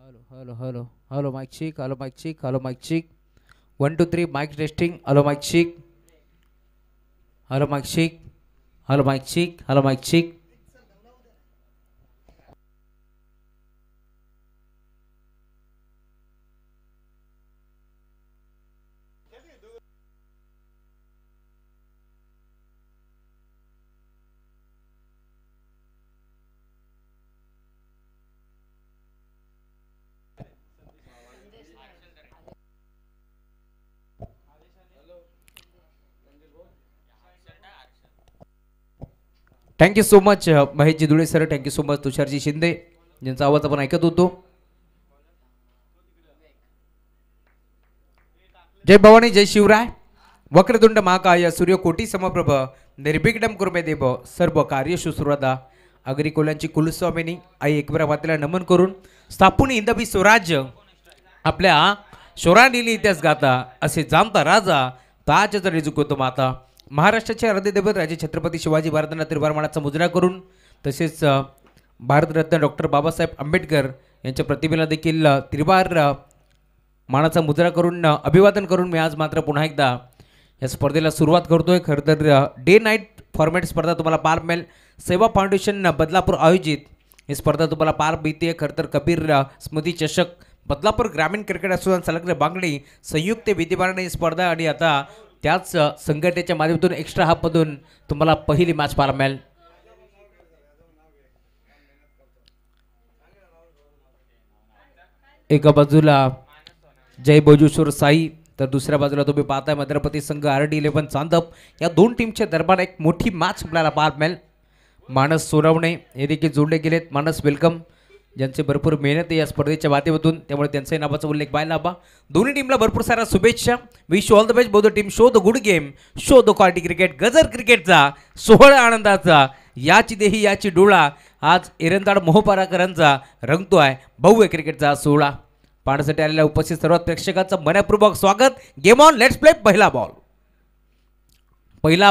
Hello, mic check. Hello, mic check. Hello, mic check. 1 2 3 mic testing. Hello, mic check. Hello, mic check. Hello, mic check. Hello, mic check. Thank you so much Maheshji Dhule sir. Thank you so much Tusharji Shinde ज्यांचा आवाज आपण ऐकत होतो. जय भवानी जय शिवराय. वक्रतुंड महाकाय सूर्यकोटी समप्रभ निर्विघ्नं कुर्मे देव सर्व कार्य शुश्रूषा. अगरी कोल्यांची कुलस्वामिनी आई एकविरा मातेला नमन करून स्थापून इंदवी स्वराज्य आपल्या शोरानीली इतिहास गाता असे जामता राजा ताज जरी झुकवतो माता. महाराष्ट्राचे आराध्यदैवत राजे छत्रपती शिवाजी महाराजांना त्रिवार मानाचा मुजरा करून तसेच भारतरत्न डॉक्टर बाबासाहेब आंबेडकर यांच्या प्रतिमेला देखील त्रिवार मानाचा मुजरा करून अभिवादन करून मी आज मात्र पुन्हा एकदा या स्पर्धेला सुरुवात करतोय. खरं तर डे नाईट फॉर्मॅट स्पर्धा तुम्हाला पार मिळेल. सेवा फाउंडेशन बदलापूर आयोजित ही स्पर्धा तुम्हाला पार मिळते. खरं तर कबीर स्मृती चषक बदलापूर ग्रामीण क्रिकेट असोसिएशन संलग्न बांगडी संयुक्त विद्यमानाने ही स्पर्धा आणि आता त्याच संघटनेच्या माध्यमातून एक्स्ट्रा हाफमधून तुम्हाला पहिली मॅच पाहायला मिळेल. एका बाजूला जय बोजूश्वर साई तर दुसऱ्या बाजूला तुम्ही पाहताय मद्रपती संघ RD11 चांदप. या दोन टीमच्या दरम्यान एक मोठी मॅच आपल्याला पाहायला मिळेल. मानस सोनवणे हे देखील जोडले गेलेत. मानस वेलकम ज्यांचे भरपूर मेहनत आहे या स्पर्धेच्या माध्यमातून त्यामुळे त्यांचाही नावाचा उल्लेख व्हायला हवा. दोन्ही टीमला भरपूर सारा शुभेच्छा. Wish all the best both the team. Show the good game show the quality cricket. गजर क्रिकेटचा सोहळा आनंदाचा याची देही याची डोळा आज एरंदाड मोहपाराकरांचा रंगतो आहे भव्य क्रिकेटचा सोहळा. पाहण्यासाठी आलेल्या उपस्थित सर्व प्रेक्षकांचं मनपूर्वक स्वागत. Game on let's play. पहिला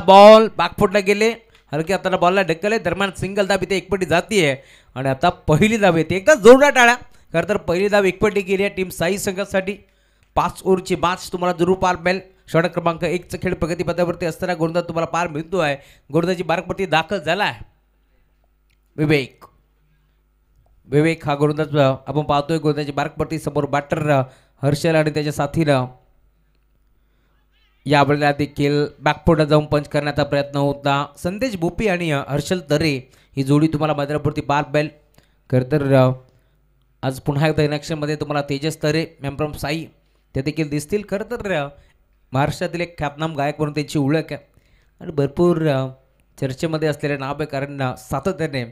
बॉल बॅकफुटला गेले. हलक्या हाताला बॉलला ढकलले. दरम्यान सिंगल धाव इथे एकपट्टी जातीये आणि आता पहिली धाव येते. एकदा जोरदार टाळ्या. खरं तर पहिली धाव एकपट्टी गेली आहे टीम साई संघासाठी. 5 ओव्हरची मॅच तुम्हाला जरूर पार मिळेल. षटक क्रमांक 1चा खेळ प्रगतीपथावरती असताना गोलंदाज तुम्हाला पार मिळतो आहे. गोलंदाजी बारकपट्टी दाखल झाला आहे. विवेक हा गोलंदाज आपण पाहतोय. गोलंदाजी बारकपट्टी समोर बॅटर हर्षल आणि त्याच्या साथीनं यावेळेला देखील बॅकफुटला जाऊन पंच करण्याचा प्रयत्न होता. संदेश भोपी आणि हर्षल तरे ही जोडी तुम्हाला मैदानावरती पार मिळेल. खरं तर आज पुन्हा एकदा इनॅक्शनमध्ये तुम्हाला तेजस तरे मॅम फ्रॉम साई ते देखील दिसतील. खरं तर महाराष्ट्रातील एक ख्यातनाम गायक म्हणून त्यांची ओळख आहे आणि भरपूर चर्चेमध्ये असलेले नाव आहे. कारण सातत्याने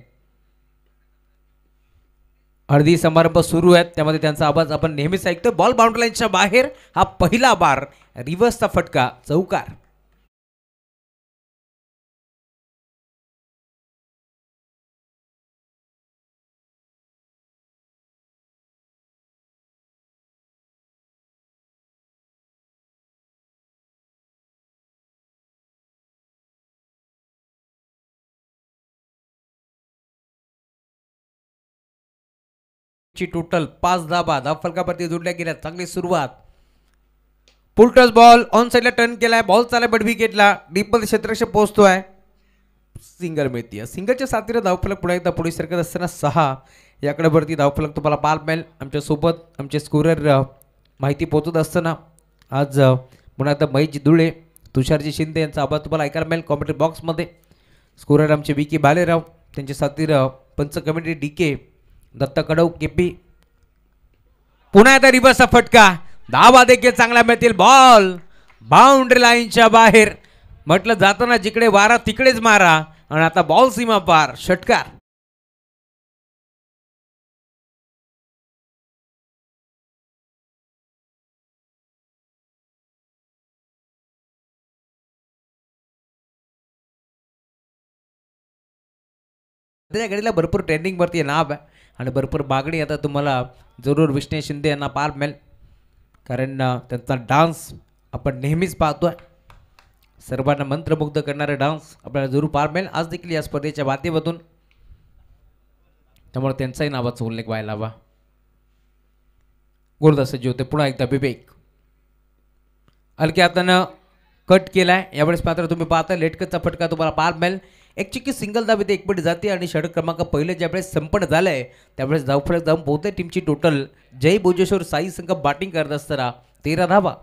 हळदी समारंभ सुरू आहेत त्यामध्ये त्यांचा आवाज आपण नेहमीच ऐकतो. बॉल बाउंड्री लाईनच्या बाहेर. हा पहिला बार रिव्हर्सचा फटका चौकार. टोटल 5 धाबा धावफलकावरती जोडल्या गेल्या. चांगली सुरुवात. पुलटस बॉल ऑन साइडला टर्न केलाय. बॉल चालाय बड विकेटला. डीपमध्ये क्षेत्ररक्षक पोहोचतोय. सिंगल मिळते. सिंगलच्या साथीने धावफलक पुढे एकदा पुढे सरकत असताना 6 याकडे वरती धावफलक तुम्हाला पार मिळेल. आमच्या सोबत आमचे स्कोरर माहिती पोहोचत असताना आज पुन्हा एकदा महेशजी धुळे तुषारजी शिंदे यांचा आवाज तुम्हाला ऐकायला मिळेल कॉमेंट्री बॉक्समध्ये. स्कोरर आमचे विकी बालेराव त्यांच्या साथीनं पंच कमेंट्री DK दत्ता कडव केपी. पुन्हा एकदा रिव्हर्सचा फटका. धावा देखील चांगला मिळतील. बॉल बाउंड्री लाईनच्या बाहेर. म्हटलं जाताना जिकडे वारा तिकडेच मारा आणि आता बॉल सीमा पार. षटकार. त्या घडीला भरपूर ट्रेंडिंगवरती नाव आहे आणि भरपूर मागणी आता तुम्हाला जरूर विष्णू शिंदे यांना पार मिळेल. कारण त्यांचा डान्स आपण नेहमीच पाहतोय. सर्वांना मंत्रमुग्ध करणारा डान्स आपल्याला जरूर पार मिळेल आज देखील या स्पर्धेच्या माध्यमातून. त्यामुळे त्यांचाही नावाचा उल्लेख व्हायला हवा. गोलंदाज सज्ज होते. पुन्हा एकदा विवेक हलक्या हातानं कट केलाय. यावेळेस मात्र तुम्ही पाहता लेटकटचा फटका तुम्हाला पार मिळेल. एक चिक्की सिंगल धाबीत एक पट जाते आणि षटक क्रमांक पहिले ज्यावेळेस संपन्न झालंय त्यावेळेस धावफलक जाऊन पोहते. टीमची टोटल जय भोजेश्वर साई संघ बॅटिंग करत असताना 13 धावा.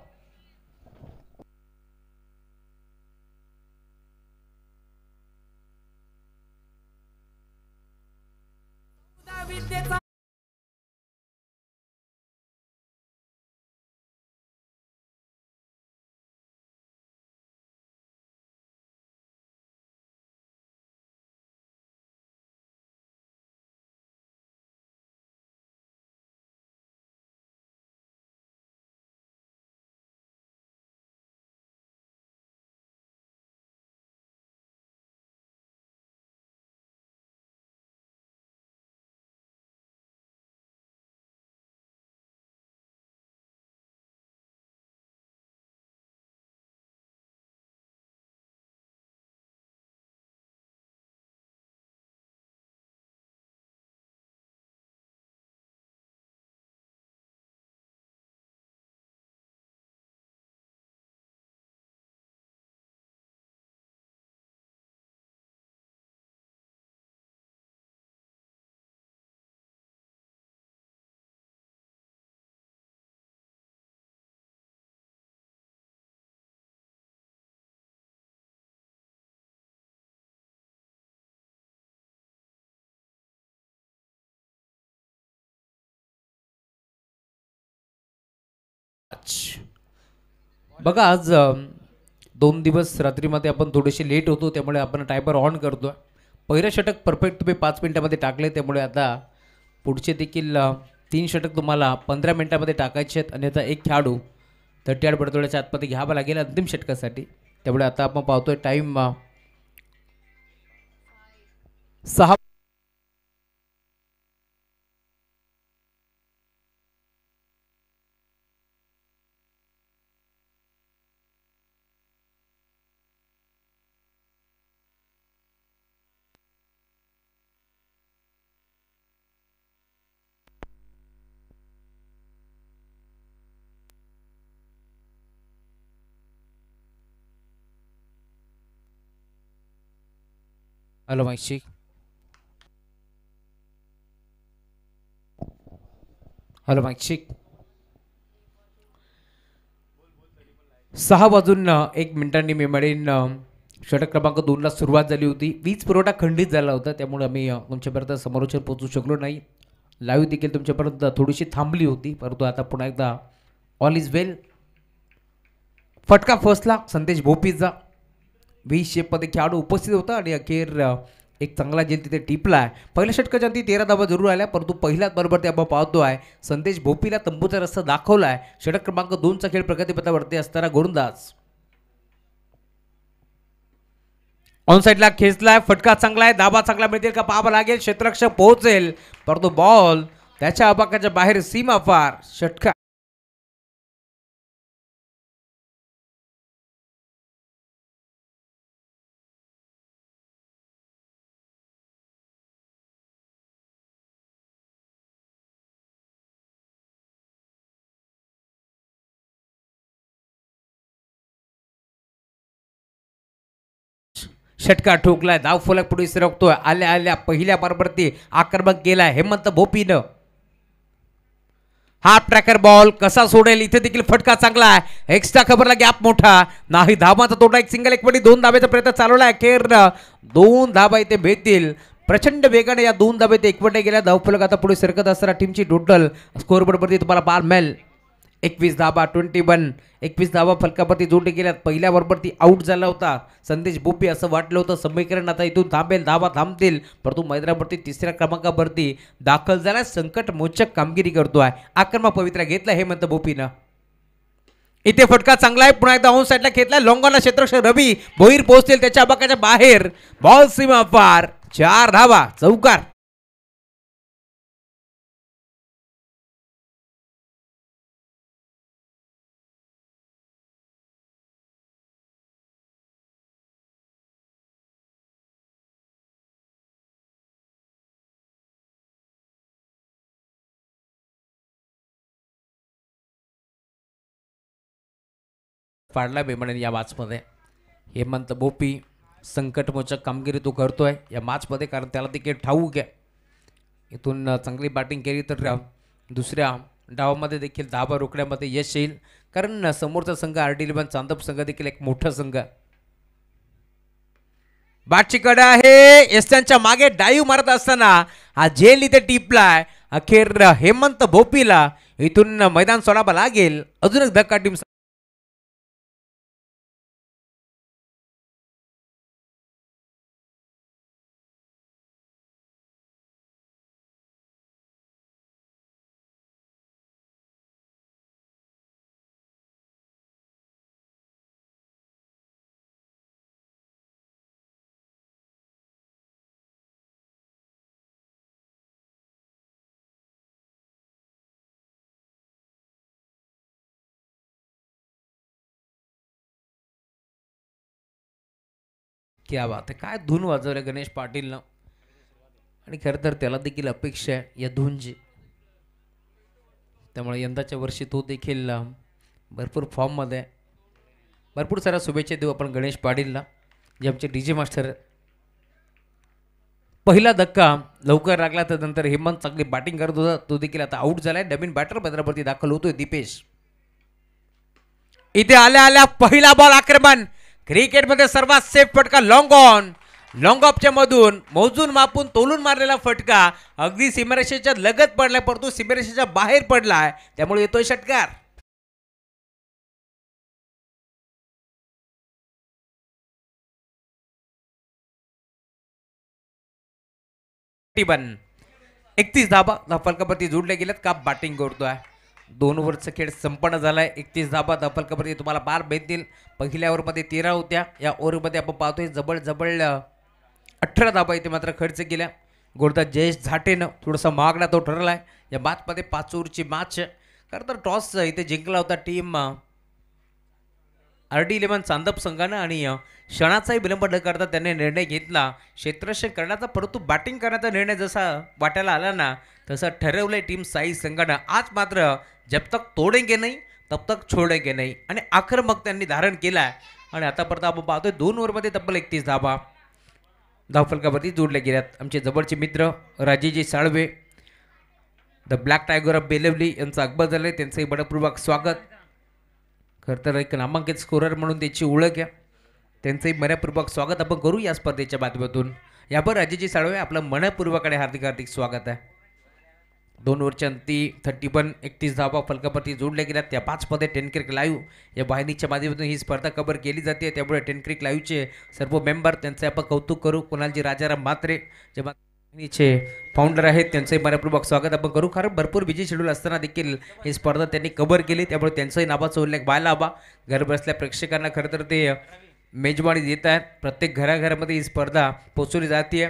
बघा आज 2 दिवस रात्रीमध्ये आपण थोडेसे लेट होतो त्यामुळे आपण टायमर ऑन करतो. पहिलं षटक परफेक्ट तुम्ही 5 मिनिटामध्ये टाकले त्यामुळे आता पुढचे देखील 3 षटक तुम्हाला 15 मिनिटामध्ये टाकायचे आहेत आणि आता एक खेळाडू 30 बडतोड्याच्या आतमध्ये घ्यावा लागेल अंतिम षटकासाठी. त्यामुळे आता आपण पाहतोय टाईम 6. हॅलो माईशी हॅलो माईशी 6 वाजून 1 मिनिटांनी मेमरीन षटक क्रमांक 2ला सुरुवात झाली होती. वीज पुरवठा खंडित झाला होता त्यामुळे आम्ही तुमच्यापर्यंत समोरच्या पोहोचू शकलो नाही. लाईव्ह देखील तुमच्यापर्यंत थोडीशी थांबली होती परंतु आता पुन्हा एकदा ऑल इज वेल. फटका फसला संदेश भोपीचा. 20 शेपमध्ये खेळाडू उपस्थित होता आणि अखेर एक चांगला जेल तिथे टिपला आहे. पहिल्या षटकाच्या अंती 13 धावा जरूर आल्या परंतु पहिल्याच बरोबर ते आपण पाहतो आहे संदेश भोपीला तंबूचा रस्ता दाखवला आहे. षटक क्रमांक 2चा खेळ प्रगतीपथावरती असताना गोलंदाज ऑन साईडला खेचलाय. फटका चांगला आहे. धाबा चांगला मिळतील का पाहावं लागेल. क्षेत्ररक्षक पोहोचेल परंतु बॉल त्याच्या आबाकाच्या बाहेर सीमा पार. षटका षटका ठोकलाय. धाव फलक पुढे सरकतोय. आल्या आल्या पहिल्या बरोबरती आक्रमक केलाय हेमंत भोपीनं. हा ट्रॅकर बॉल कसा सोडेल. इथे देखील फटका चांगला आहे. एक्स्ट्रा खबरला गॅप मोठा नाही. धाबाचा तोटा एक सिंगल एक पडी 2 धाब्याचा प्रयत्न चालवला. अखेर 2 धाबा इथे भेटतील. प्रचंड वेगाने या 2 धाब्यात एकवटले गेल्या. धावफलक आता पुढे सरकत असताना टीमची टोटल स्कोअर बोर्डवरती तुम्हाला पार मिळेल 21 धाबा 21. 21 धाबा फलकावरती जोडले गेल्यात. पहिल्या बरोबरती आऊट झाला होता संदेश भोपी. असं वाटलं होतं समीकरण आता इथून थांबेल. धाबा थांबतील परंतु मैदानावरती 3ऱ्या क्रमांकावरती दाखल झाला. संकट मोचक कामगिरी करतोय. आक्रमक पवित्रा घेतला हेमंत भोपीनं. इथे फटका चांगला आहे. पुन्हा एकदा ऑन साईडला घेतला. लॉंगॉनला क्षेत्ररक्षक रवी भोईर पोहोचतील त्याच्या आबाकाच्या बाहेर. बॉल सीमा पार. 4 धावा चौकार. पाडला बेमाने या मॅचमध्ये. हेमंत बोपी संकटमोचक कामगिरी तो करतोय या मॅचमध्ये, कारण त्याला देखील ठाऊक आहे इथून चांगली बॅटिंग केली तर दुसऱ्या डावामध्ये देखील धाबा रोखण्यामध्ये यश येईल, कारण समोरचा संघ RD11 चांदप संघ देखील एक मोठा संघ. बाटची कडा आहे एस्टनच्या मागे डाईव्ह मारत असताना हा झेल इथे टिपलाय. अखेर हेमंत भोपीला इथून मैदान सोडावं लागेल. अजून एक धक्का टीम क्या बात आहे. काय धून वाजवल्या गणेश पाटीलनं, आणि खरं तर त्याला देखील अपेक्षा आहे या धूनची. त्यामुळे यंदाच्या वर्षी तो देखील भरपूर फॉर्ममध्ये. भरपूर साऱ्या शुभेच्छा देऊ आपण गणेश पाटीलला, जे आमचे DJ मास्टर. पहिला धक्का लवकर लागला तर नंतर हेमंत चांगली बॅटिंग करत होता, तो देखील आता आऊट झालाय. नवीन बॅटर मैदानावरती दाखल होतोय दीपेश. इथे आल्या आल्या पहिला बॉल आक्रमण. क्रिकेटमध्ये सर्वात सेफ फटका लॉंग ऑन. लॉंग ऑफच्या मधून मोजून मापून तोलून मारलेला फटका अगदी सीमारेषेच्या लगत पडलाय, परंतु सीमारेषेच्या बाहेर पडलाय, त्यामुळे येतोय षटकार. टिबन 31 धाबा फलकावरती जोडले गेलेत. का बॅटिंग करतोय. 2 ओव्हरचा खेळ संपन्न झालाय. 31 धाबा फलकावरती तुम्हाला बार भेटतील. पहिल्या ओव्हरमध्ये 13 होत्या. या ओव्हरमध्ये आपण पाहतोय जबळ 18 धाबा इथे मात्र खर्च केल्या. गोलंदाज जयेश झाटेनं थोडासा महागडा तो ठरलाय या मॅचमध्ये. 5 ओव्हरची मॅच. खरं तर टॉस इथे जिंकला होता टीम RD11 चांदप संघानं, आणि क्षणाचाही विलंब न करता त्यांनी निर्णय घेतला क्षेत्ररक्षण करण्याचा, परंतु बॅटिंग करण्याचा निर्णय जसा वाटायला आला ना तसं ठरवलंय टीम साई संघानं. आज मात्र जब तक तोडेंगे नाही तब तक छोडेंगे नाही, आणि आक्रमक त्यांनी धारण केलाय. आणि आतापर्यंत आपण पाहतोय 2 ओव्हरमध्ये तब्बल 31 धाबा धावफलकावरती जोडले गेल्यात. आमचे जवळचे मित्र Rajeji Salve, the black tiger of Belvali यांचं अगबत झालंय, त्यांचंही बडपूर्वक स्वागत. खरं तर एक नामांकित स्कोरर म्हणून त्याची ओळख आहे, त्यांचंही मनपूर्वक स्वागत आपण करू या स्पर्धेच्या माध्यमातून. यावर राजेजी साळवे आपलं मनपूर्वकडे हार्दिक हार्दिक स्वागत आहे. 2 ओव्हरच्या अंती 31 31 धाबा फलकावरती जोडल्या गेल्यात. त्या 5 मध्ये 10 क्रिक लाईव्ह या वाहिनीच्या माध्यमातून ही स्पर्धा कव्हर केली जाते, त्यामुळे 10 क्रिक लाईव्हचे सर्व मेंबर त्यांचे आपण कौतुक करू. कुणालजी राजाराम म्हात्रे जे वाहिनीचे फाउंडर आहेत त्यांचंही मनपूर्वक स्वागत आपण करू. कारण भरपूर बिझी शेड्यूल असताना देखील ही स्पर्धा त्यांनी कव्हर केली, त्यामुळे त्यांचंही नावाचा उल्लेख व्हायला हवा. घर बसल्या प्रेक्षकांना खरं तर ते मेजवानी देत आहेत. प्रत्येक घराघरामध्ये ही स्पर्धा पोचवली जाते,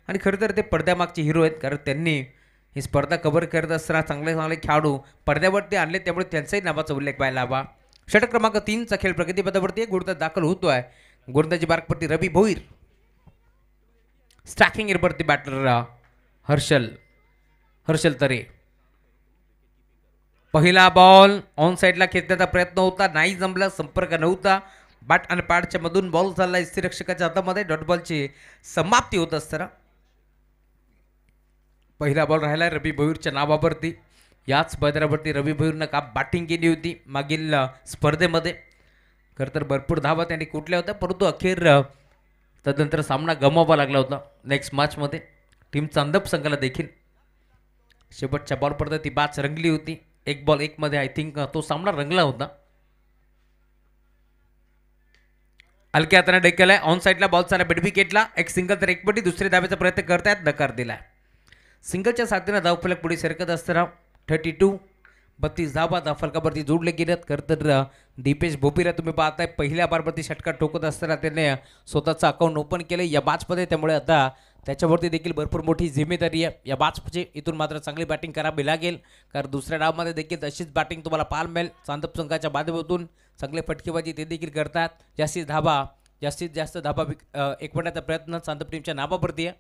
आणि खरं तर ते पडद्यामागचे हिरो आहेत, कारण त्यांनी ही स्पर्धा कव्हर करत असताना चांगले चांगले खेळाडू पडद्यावरती आणले, त्यामुळे त्यांचाही नावाचा उल्लेख व्हायला हवा. षटक क्रमांक 3चा खेळ प्रगतीपथावरती गोलंदाज दाखल होतोय. गोलंदाजी बारकपट्टी रवी भोईर. स्टॅकिंग एरवरती बॅटर हर्षल तरे. पहिला बॉल ऑन साईडला खेचण्याचा प्रयत्न होता, नाही जमला, संपर्क नव्हता. बॅट आणि पॅडच्या मधून बॉल चालला यष्टीरक्षकाच्या हातामध्ये. डॉट बॉलची समाप्ती होत असताना पहिला बॉल राहिला रवी भोईरच्या नावावरती. याच मैदानावरती रवी भोईरनं का बॅटिंग केली होती मागील स्पर्धेमध्ये. खरं तर भरपूर धावा त्यांनी कुठल्या होत्या, परंतु अखेर तदनंतर सामना गमवावा लागला होता नेक्स्ट मॅचमध्ये टीम चांदप संघाला देखील. शेवटच्या बॉलपर्यंत ती बॅच रंगली होती. 1 बॉल 1 मध्ये आय थिंक तो सामना रंगला होता. हलक्या हाताने डेकेलाय. ऑन साईडला बॉल चालला मिड विकेटला. एक सिंगल तर एक पटी. दुसरे धाब्याचा प्रयत्न करतायत, नकार दिलाय. सिंगलच्या साथीनं धावफलक पुढे सरकत असताना 32 धाबा धावफलकावरती जोडले गेलेत. खरं तर दीपेश भोपीरा तुम्ही पाहताय पहिल्या बारवरती षटकार ठोकत असताना त्याने स्वतःचं अकाउंट ओपन केलं या मॅचमध्ये, त्यामुळे आता त्याच्यावरती देखील भरपूर मोठी जिम्मेदारी आहे या मॅचची. इथून मात्र चांगली बॅटिंग करावी लागेल, कारण दुसऱ्या डावमध्ये देखील तशीच बॅटिंग तुम्हाला पाहायला मिळेल. चांदप संघाच्या माध्यमातून चांगले फटकेबाजी ते देखील करतात. जास्तीत जास्त धाबा एकवटण्याचा प्रयत्न चांदप टीमच्या नावावरती आहे.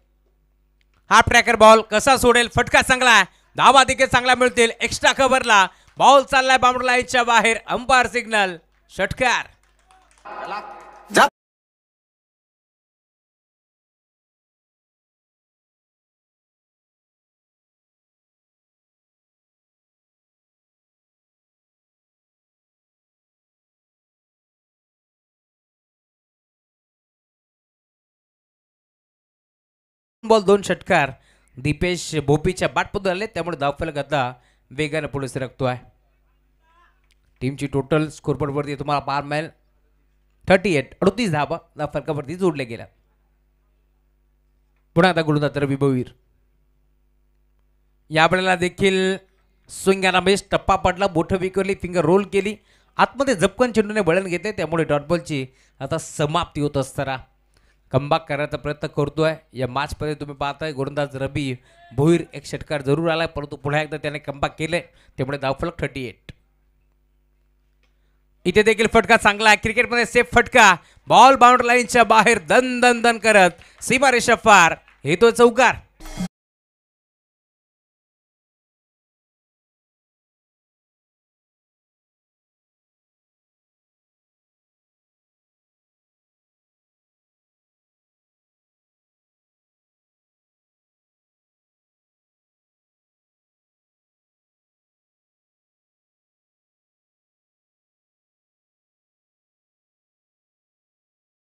हाफ ट्रॅकर बॉल कसा सोडेल, फटका चांगला आहे, धावा देखील चांगला मिळतील. एक्स्ट्रा कव्हरला बॉल चाललाय बाउंड्री लाईनच्या बाहेर. अंपायर सिग्नल, षटकार. जा. बॉल 2 षटकार दीपेश भोपीच्या बॅटमधून आले, त्यामुळे धावफलक आता वेगाने पुढे सरकतोय. टीमची टोटल स्कोरबोर्डवरती तुम्हाला पार मिळेल 38 38 धावा धावफलकावरती जोडल्या गेल्या. पुन्हा आता गोलंदाज रवी भोईर. यावेळेला देखील स्विंग बेस टप्पा पडला, बोटं विकरली, फिंगर रोल केली, आतमध्ये झपकन चेंडूने वळण घेतले, त्यामुळे डॉटबॉलची आता समाप्ती होत असताना कमबॅक करायचा प्रयत्न करतोय. या मॅचमध्ये तुम्ही पाहताय गोलंदाज रवी भोईर एक षटकार जरूर आलाय, परंतु पुन्हा एकदा त्याने कमबॅक केले, त्यामुळे धावफलक 38. इथे देखील फटका चांगला आहे, क्रिकेटमध्ये सेफ फटका, बॉल बाउंड्री लाईनच्या बाहेर दन दन दन करत सीमारेषा पार येतो चौकार.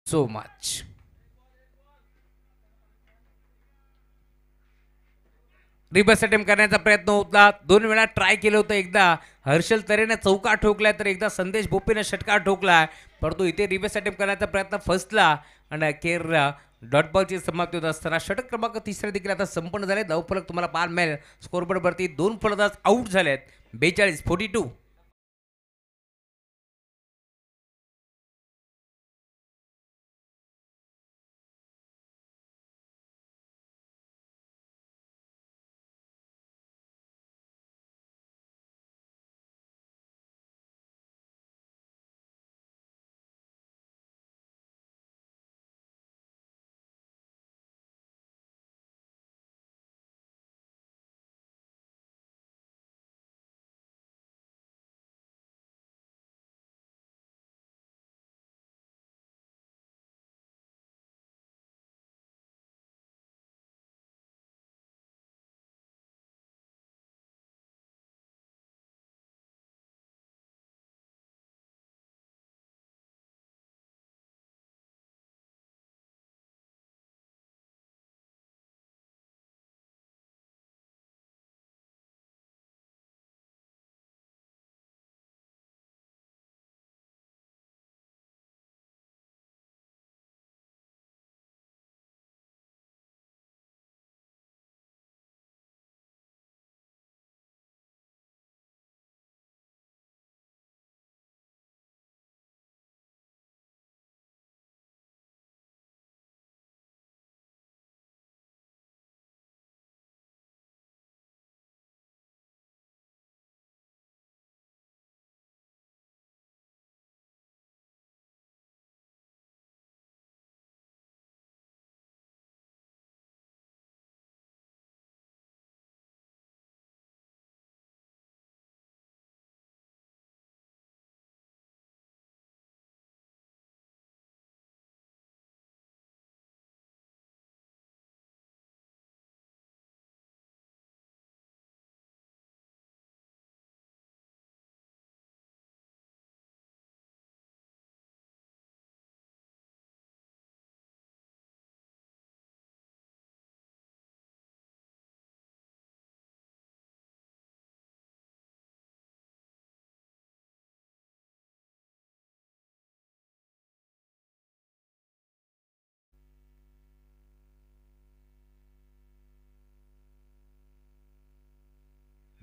So much. रिबस अटेम्प्ट करण्याचा प्रयत्न होता, 2 वेळा ट्राय केलं होतं. एकदा हर्षल तरेने चौकार ठोकलाय, तर एकदा संदेश भोपेने षटकार ठोकलाय, परंतु इथे रिबस अटेम्प्ट करण्याचा प्रयत्न फसला आणि अखेर डॉट बॉलची समाप्ती होत असताना षटक क्रमांक 3 देखील आता संपन्न झाले. धावफलक तुम्हाला पार मिळेल. स्कोरबोर्डवरती 2 फलंदाज आऊट झालेत, 42-42.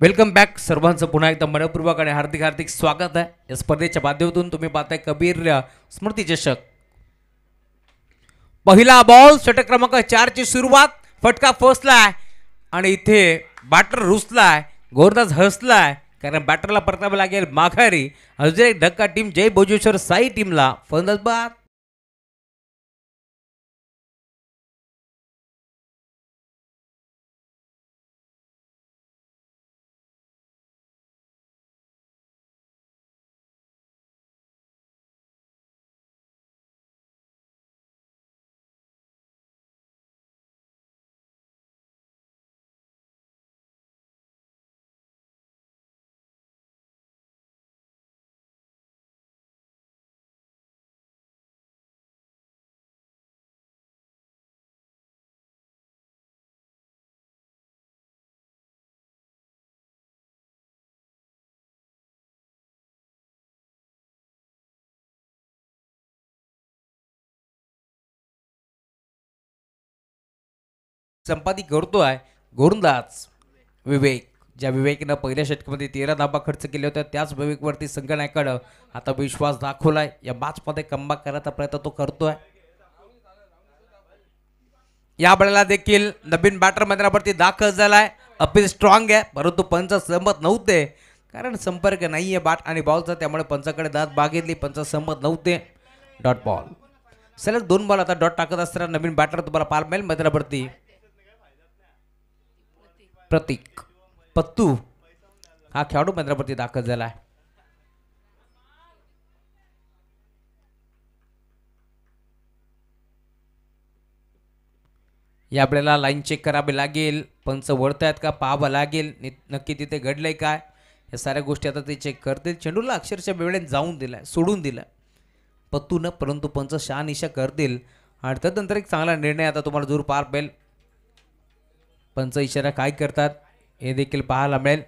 वेलकम बॅक सर्वांचं पुन्हा एकदा मनपूर्वक आणि हार्दिक हार्दिक स्वागत आहे. या स्पर्धेच्या माध्यमातून तुम्ही पाहताय कबीर स्मृती चषक. पहिला बॉल षटक क्रमांक 4 ची सुरुवात, फटका फसलाय आणि इथे बॅटर रुसलाय, गोलंदाज हसलाय, कारण बॅटरला परतावं लागेल माघारी. अजून एक धक्का टीम जय भोजेश्वर साई टीमला. फलंदाज बाद. संपादित करतोय गोलंदाज विवेक. ज्या विवेकनं पहिल्या षटकामध्ये 13 धावा खर्च केल्या होत्या त्याच विवेकवरती संघनायकानं आता विश्वास दाखवलाय. या मॅचमध्ये कमबॅक करायचा प्रयत्न तो करतोय. या वेळेला देखील नवीन बॅटर मैदानावरती दाखल झालाय. अपील स्ट्रॉंग आहे परंतु पंच सहमत नव्हते कारण संपर्क नाहीये बॅट आणि बॉलचा, त्यामुळे पंचाकडे दाद बागितली. पंच सहमत नव्हते. Dot ball. सलग 2 बॉल आता डॉट टाकत असताना नवीन बॅटर तुम्हाला पाहायला मिळेल मैदानावरती. प्रतीक पत्तू हा खेळाडू मैदानावरती दाखल झालाय. या आपल्याला लाईन चेक करावी लागेल. पंच वळतायत का पाहावं लागेल. नक्की तिथे घडलंय काय या साऱ्या गोष्टी आता ते चेक करतील. चेंडूला अक्षरशः वेळेने जाऊन दिलाय, सोडून दिलाय पत्तू न, परंतु पंच शहानिशा करतील आणि त्यानंतर एक चांगला निर्णय आता तुम्हाला जरूर पाहायला मिळेल. पंच इशारा काय करतात हे देखील पाहायला मिळेल.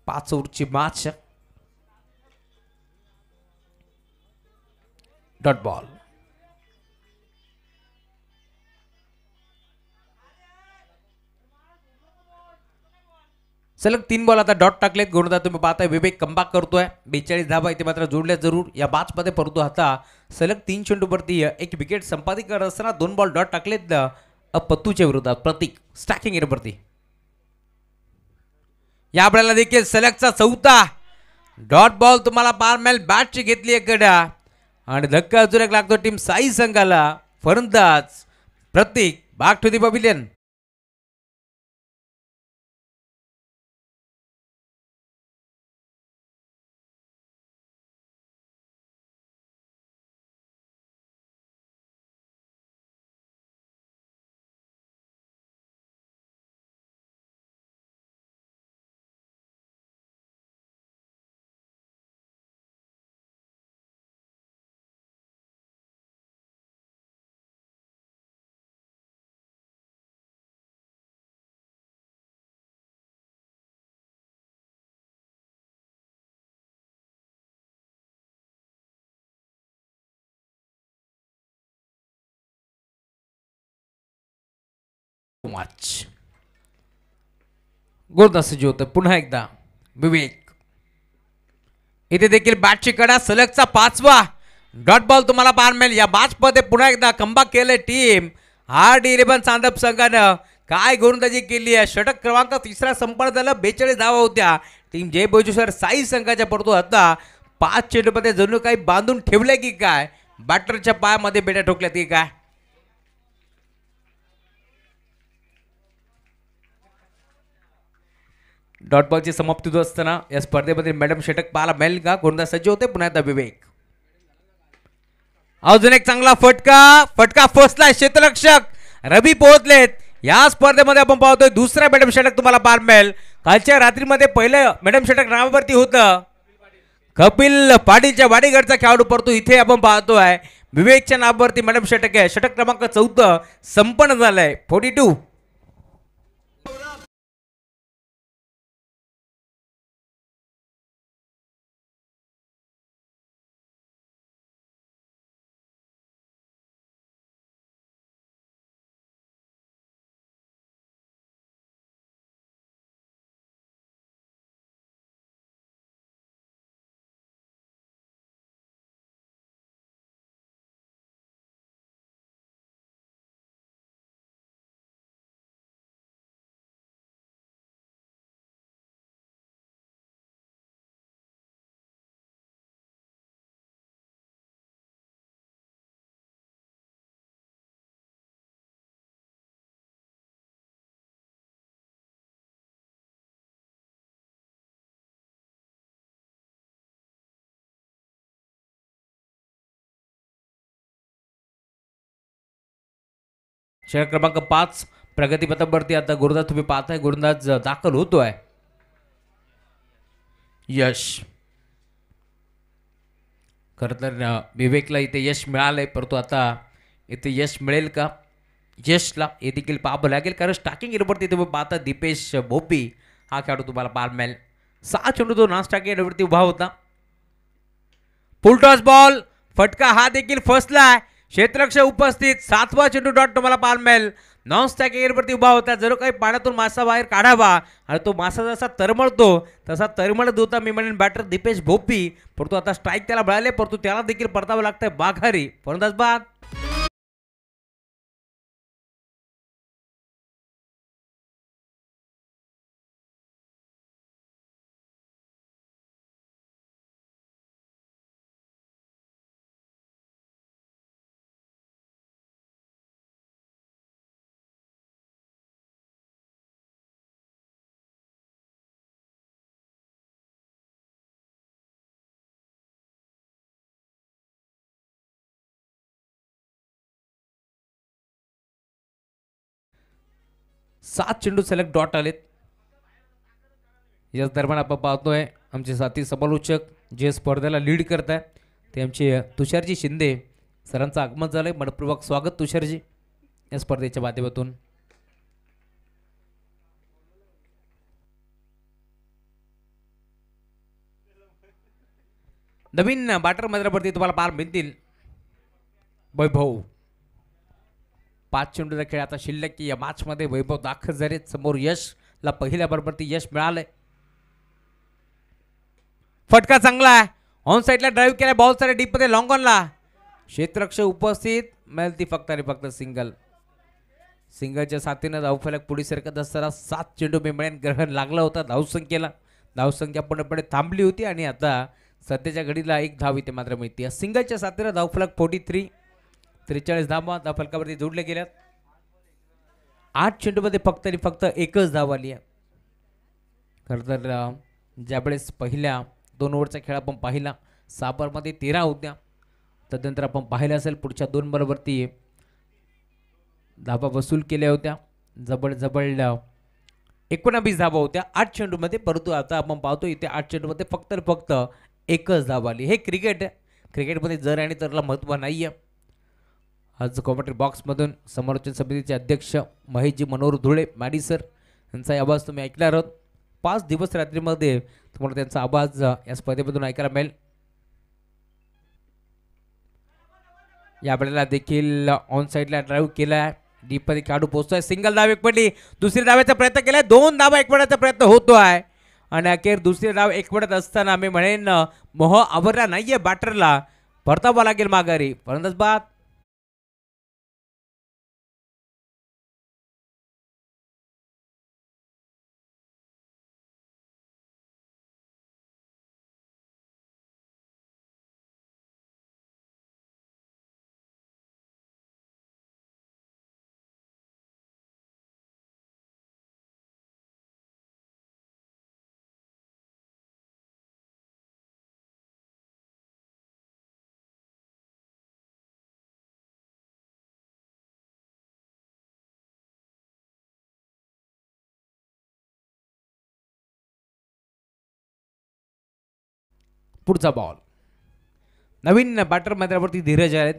5 ओव्हरची मॅच. Dot ball. सलग 3 बॉल आता डॉट टाकलेत. गोलंदाज तुम्ही पाहताय विवेक कमबॅक करतोय. 42 धावा इथे मात्र जोडल्या जरूर या मॅचमध्ये, परंतु आता सलग 3 चेंडूवरती 1 विकेट संपादित करत असताना 2 बॉल डॉट टाकलेत पत्तूच्या विरोधात. प्रतीक स्टॅकिंग एरियावरती. या वेळेला देखील सलगचा 4था डॉट बॉल तुम्हाला पाहायला मिळेल. बॅटची घेतली एकडा आणि धक्का अजून एक लागतो टीम साई संघाला. फलंदाज प्रतीक बॅक टू दी पॅव्हिलियन. गोलंदाज सज्ज होतं पुन्हा एकदा विवेक. इथे देखील बॅटची कडा. सलगचा 5वा डॉट बॉल तुम्हाला पाहायला मिळेल. या मॅच मध्ये पुन्हा एकदा कमबॅक केले टीम RD11 चांदप संघानं. काय गोलंदाजी केली आहे. षटक क्रमांक 3 संपन्न झाला. 42 धावा होत्या टीम जय बोजेश्वर साई संघाच्या, परंतु आता 5 चेंडूमध्ये जणू काही बांधून ठेवले की काय. बॅटरच्या पायामध्ये बेड्या ठोकल्यात की काय. डॉट बॉलची समाप्ती होत असताना या स्पर्धेमध्ये मॅडम षटक पाहायला मिळेल का. गोलंदाज सज्ज होते पुन्हा एकदा विवेक. अजून एक चांगला फटका फसलाय. क्षेत्ररक्षक रवी पोहोचलेत. या स्पर्धेमध्ये आपण पाहतोय दुसरा मॅडम षटक तुम्हाला पाहायला मिळेल. कालच्या रात्रीमध्ये पहिलं मॅडम षटक नावावरती होतं कपिल पाटीलच्या वाडीगडचा खेळाडू, परंतु इथे आपण पाहतोय विवेकच्या नावावरती मॅडम षटक आहे. षटक क्रमांक 14 संपन्न झालंय. 42. षटक क्रमांक 5 प्रगतीपथावरती आता गोलंदाज तुम्ही पाहताय. गोलंदाज दाखल होतोय यश. खरं तर विवेकला इथे यश मिळालंय, परंतु आता इथे यश मिळेल का यशला हे देखील पाहावं लागेल. कारण स्टार्टिंग एरियावरती तुम्ही पाहता दीपेश भोपी हा खेळाडू तुम्हाला पाहायला मिळेल. 6 चेंडू तो नॉन स्ट्राइक एरियावरती उभा होता. फुल टॉस बॉल. फटका हा देखील फसलाय. क्षेत्ररक्षक उपस्थित. 7वा चेंडू डॉट तुम्हाला पाहायला मिळेल. नॉन स्टॅक एअरवरती उभा होता, जर काही पाण्यातून मासा बाहेर काढावा आणि तो मासा जसा तरमळतो तसा तरमळत होता मी म्हणेन बॅटर दीपेश भोपी, परंतु आता स्ट्राईक त्याला मिळाले, परंतु त्याला देखील परतावं लागतंय बाघारी. फलंदाज बाद. सात चेंडू सेलेक्ट डॉट आलेत. याच दरम्यान आपण पाहतोय आमचे साथी समालोचक जे स्पर्धेला लीड करत आहे ते आमचे तुषारजी शिंदे सरांचं आगमन झालंय. मनपूर्वक स्वागत तुषारजी या स्पर्धेच्या माध्यमातून. नवीन बॅटर मैदानावरती तुम्हाला पार मिळतील वैभव. 5 चेंडूचा खेळ आता शिल्लक की या मॅच मध्ये वैभव दाखल झाले. समोर यशला पहिल्या बरोबर यश मिळालंय. फटका चांगला आहे, ऑन साइडला ड्राईव्ह केला, बॉल सारे डीप मध्ये लॉंग ऑनला क्षेत्ररक्षक उपस्थित, मिळती फक्त आणि फक्त सिंगल. सिंगलच्या साथीनं धावफलक पुढे सरकत असताना 7 चेंडू मिळून ग्रहण लागला होता धावसंख्येला. धावसंख्या पूर्णपणे थांबली होती आणि आता सध्याच्या घडीला 1 धाव इथे मात्र मिळते. सिंगलच्या साथीनं धावफलक 43, 43 धावा धावफलकावरती जोडले गेल्यात. 8 चेंडूमध्ये फक्त आणि फक्त एकच धाव आली आहे. खरं तर ज्यावेळेस पहिल्या 2 ओव्हरचा खेळ आपण पाहिला 6 बॉलमध्ये 13 होत्या, तदनंतर आपण पाहिलं असेल पुढच्या 2 बॉलवरती धावा वसूल केल्या होत्या. जबळ 19 धावा होत्या 8 चेंडूमध्ये, परंतु आता आपण पाहतो इथे 8 चेंडूमध्ये फक्त आणि फक्त एकच धाव आली. हे क्रिकेट आहे, क्रिकेटमध्ये जर आणि तरला महत्त्व नाही आहे. आज कॉमेंट्री बॉक्समधून समालोचन समितीचे अध्यक्ष महेशजी मनोहर धुळे मॅडी सर यांचा आवाज तुम्ही ऐकणार आहोत. 5 दिवस रात्रीमध्ये तुम्हाला त्यांचा आवाज या स्पर्धेमधून ऐकायला मिळेल. या वेळेला देखील ऑन साइडला ड्राईव्ह केलाय, डीप मध्ये काढू पोहोचतोय. सिंगल धाव एक पडली, दुसरी धावेचा प्रयत्न केलाय, 2 धावा एक पडण्याचा प्रयत्न होतोय आणि अखेर दुसरी धाव एक पडत असताना मी म्हणेन मोह आवरला नाहीये बॅटरला, परतावा लागेल माघारी. फलंदाज बाद. पुढचा बॉल. नवीन बॅटर मैदानावरती धीरज आहेत.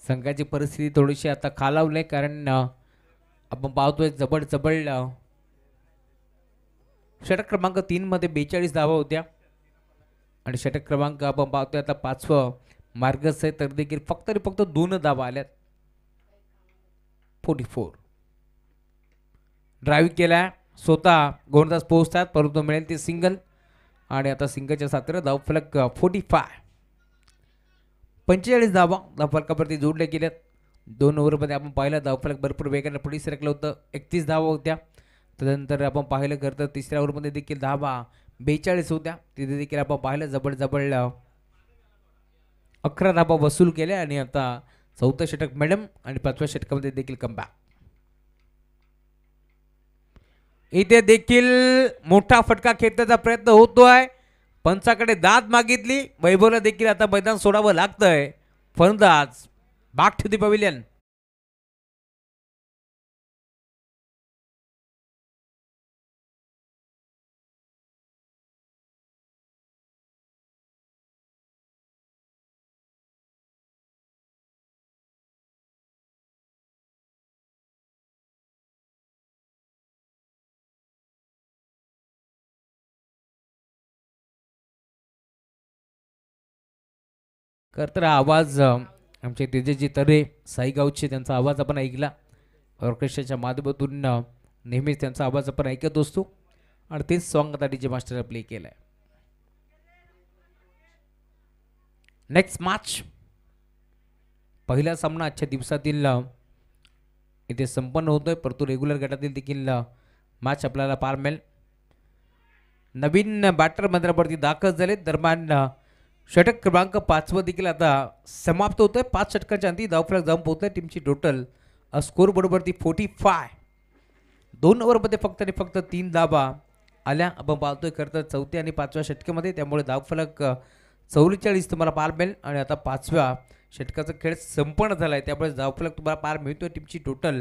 संघाची परिस्थिती थोडीशी आता खालावली कारण आपण पाहतोय जबळ षटक क्रमांक 3 मध्ये 42 धावा होत्या आणि षटक क्रमांक आपण पाहतोय आता 5वं मार्गस आहे, तर देखील फक्त आणि फक्त 2 धावा आल्यात. 44 ड्राईव्ह केला, स्वतः गोलंदाज पोहोचतात, परंतु मिळेल ते सिंगल आणि आता सिंगलच्या साथीनं धावफलक 45. 45 धावा धावफलकावरती जोडले गेल्यात. 2 ओव्हरमध्ये आपण पाहिलं धावफलक भरपूर वेगाने पुढे सरकलं होतं. 31 धावा होत्या. त्यानंतर आपण पाहिलं खरं तर तिसऱ्या ओव्हरमध्ये देखील धावा 42 होत्या, तिथे देखील आपण पाहिलं जबळ 11 धावा वसूल केल्या आणि आता 4थं षटक मॅडम आणि 5व्या षटकामध्ये देखील कमबॅक. इथे देखील मोठा फटका खेचण्याचा प्रयत्न होतोय, पंचाकडे दाद मागितली, वैभवला देखील आता मैदान सोडावं लागतंय. फलंदाज बॅक टू द पवेलियन. खरं तर आवाज आमचे तेजस्वी तरे साईगावचे त्यांचा आवाज आपण ऐकला. ऑर्केस्ट्राच्या माध्यमातून नेहमीच त्यांचा आवाज आपण ऐकत असतो आणि तेच सॉन्ग आता डीजे मास्टर प्ले केलं आहे. नेक्स्ट मॅच पहिला सामना आजच्या दिवसातील इथे संपन्न होतोय, परंतु रेग्युलर गटातील देखील मॅच आपल्याला पार मिळेल. नवीन बॅटर मंदिरावरती दाखल झाले. दरम्यान षटक क्रमांक 5 व देखील आता समाप्त होतोय. 5 षटकांच्या अंती धावफलक जाऊन पोहोचतोय. टीमची टोटल स्कोर बोर्डवरती 45. 2 ओव्हरमध्ये फक्त आणि फक्त 3 धावा आल्या. आपण पाहतोय खरं तर चौथ्या आणि 5व्या षटकामध्ये, त्यामुळे धावफलक 44 तुम्हाला पार मिळेल. आणि आता 5व्या षटकाचा खेळ संपन्न झाला आहे, त्यामुळे धावफलक तुम्हाला पार मिळतोय. टीमची टोटल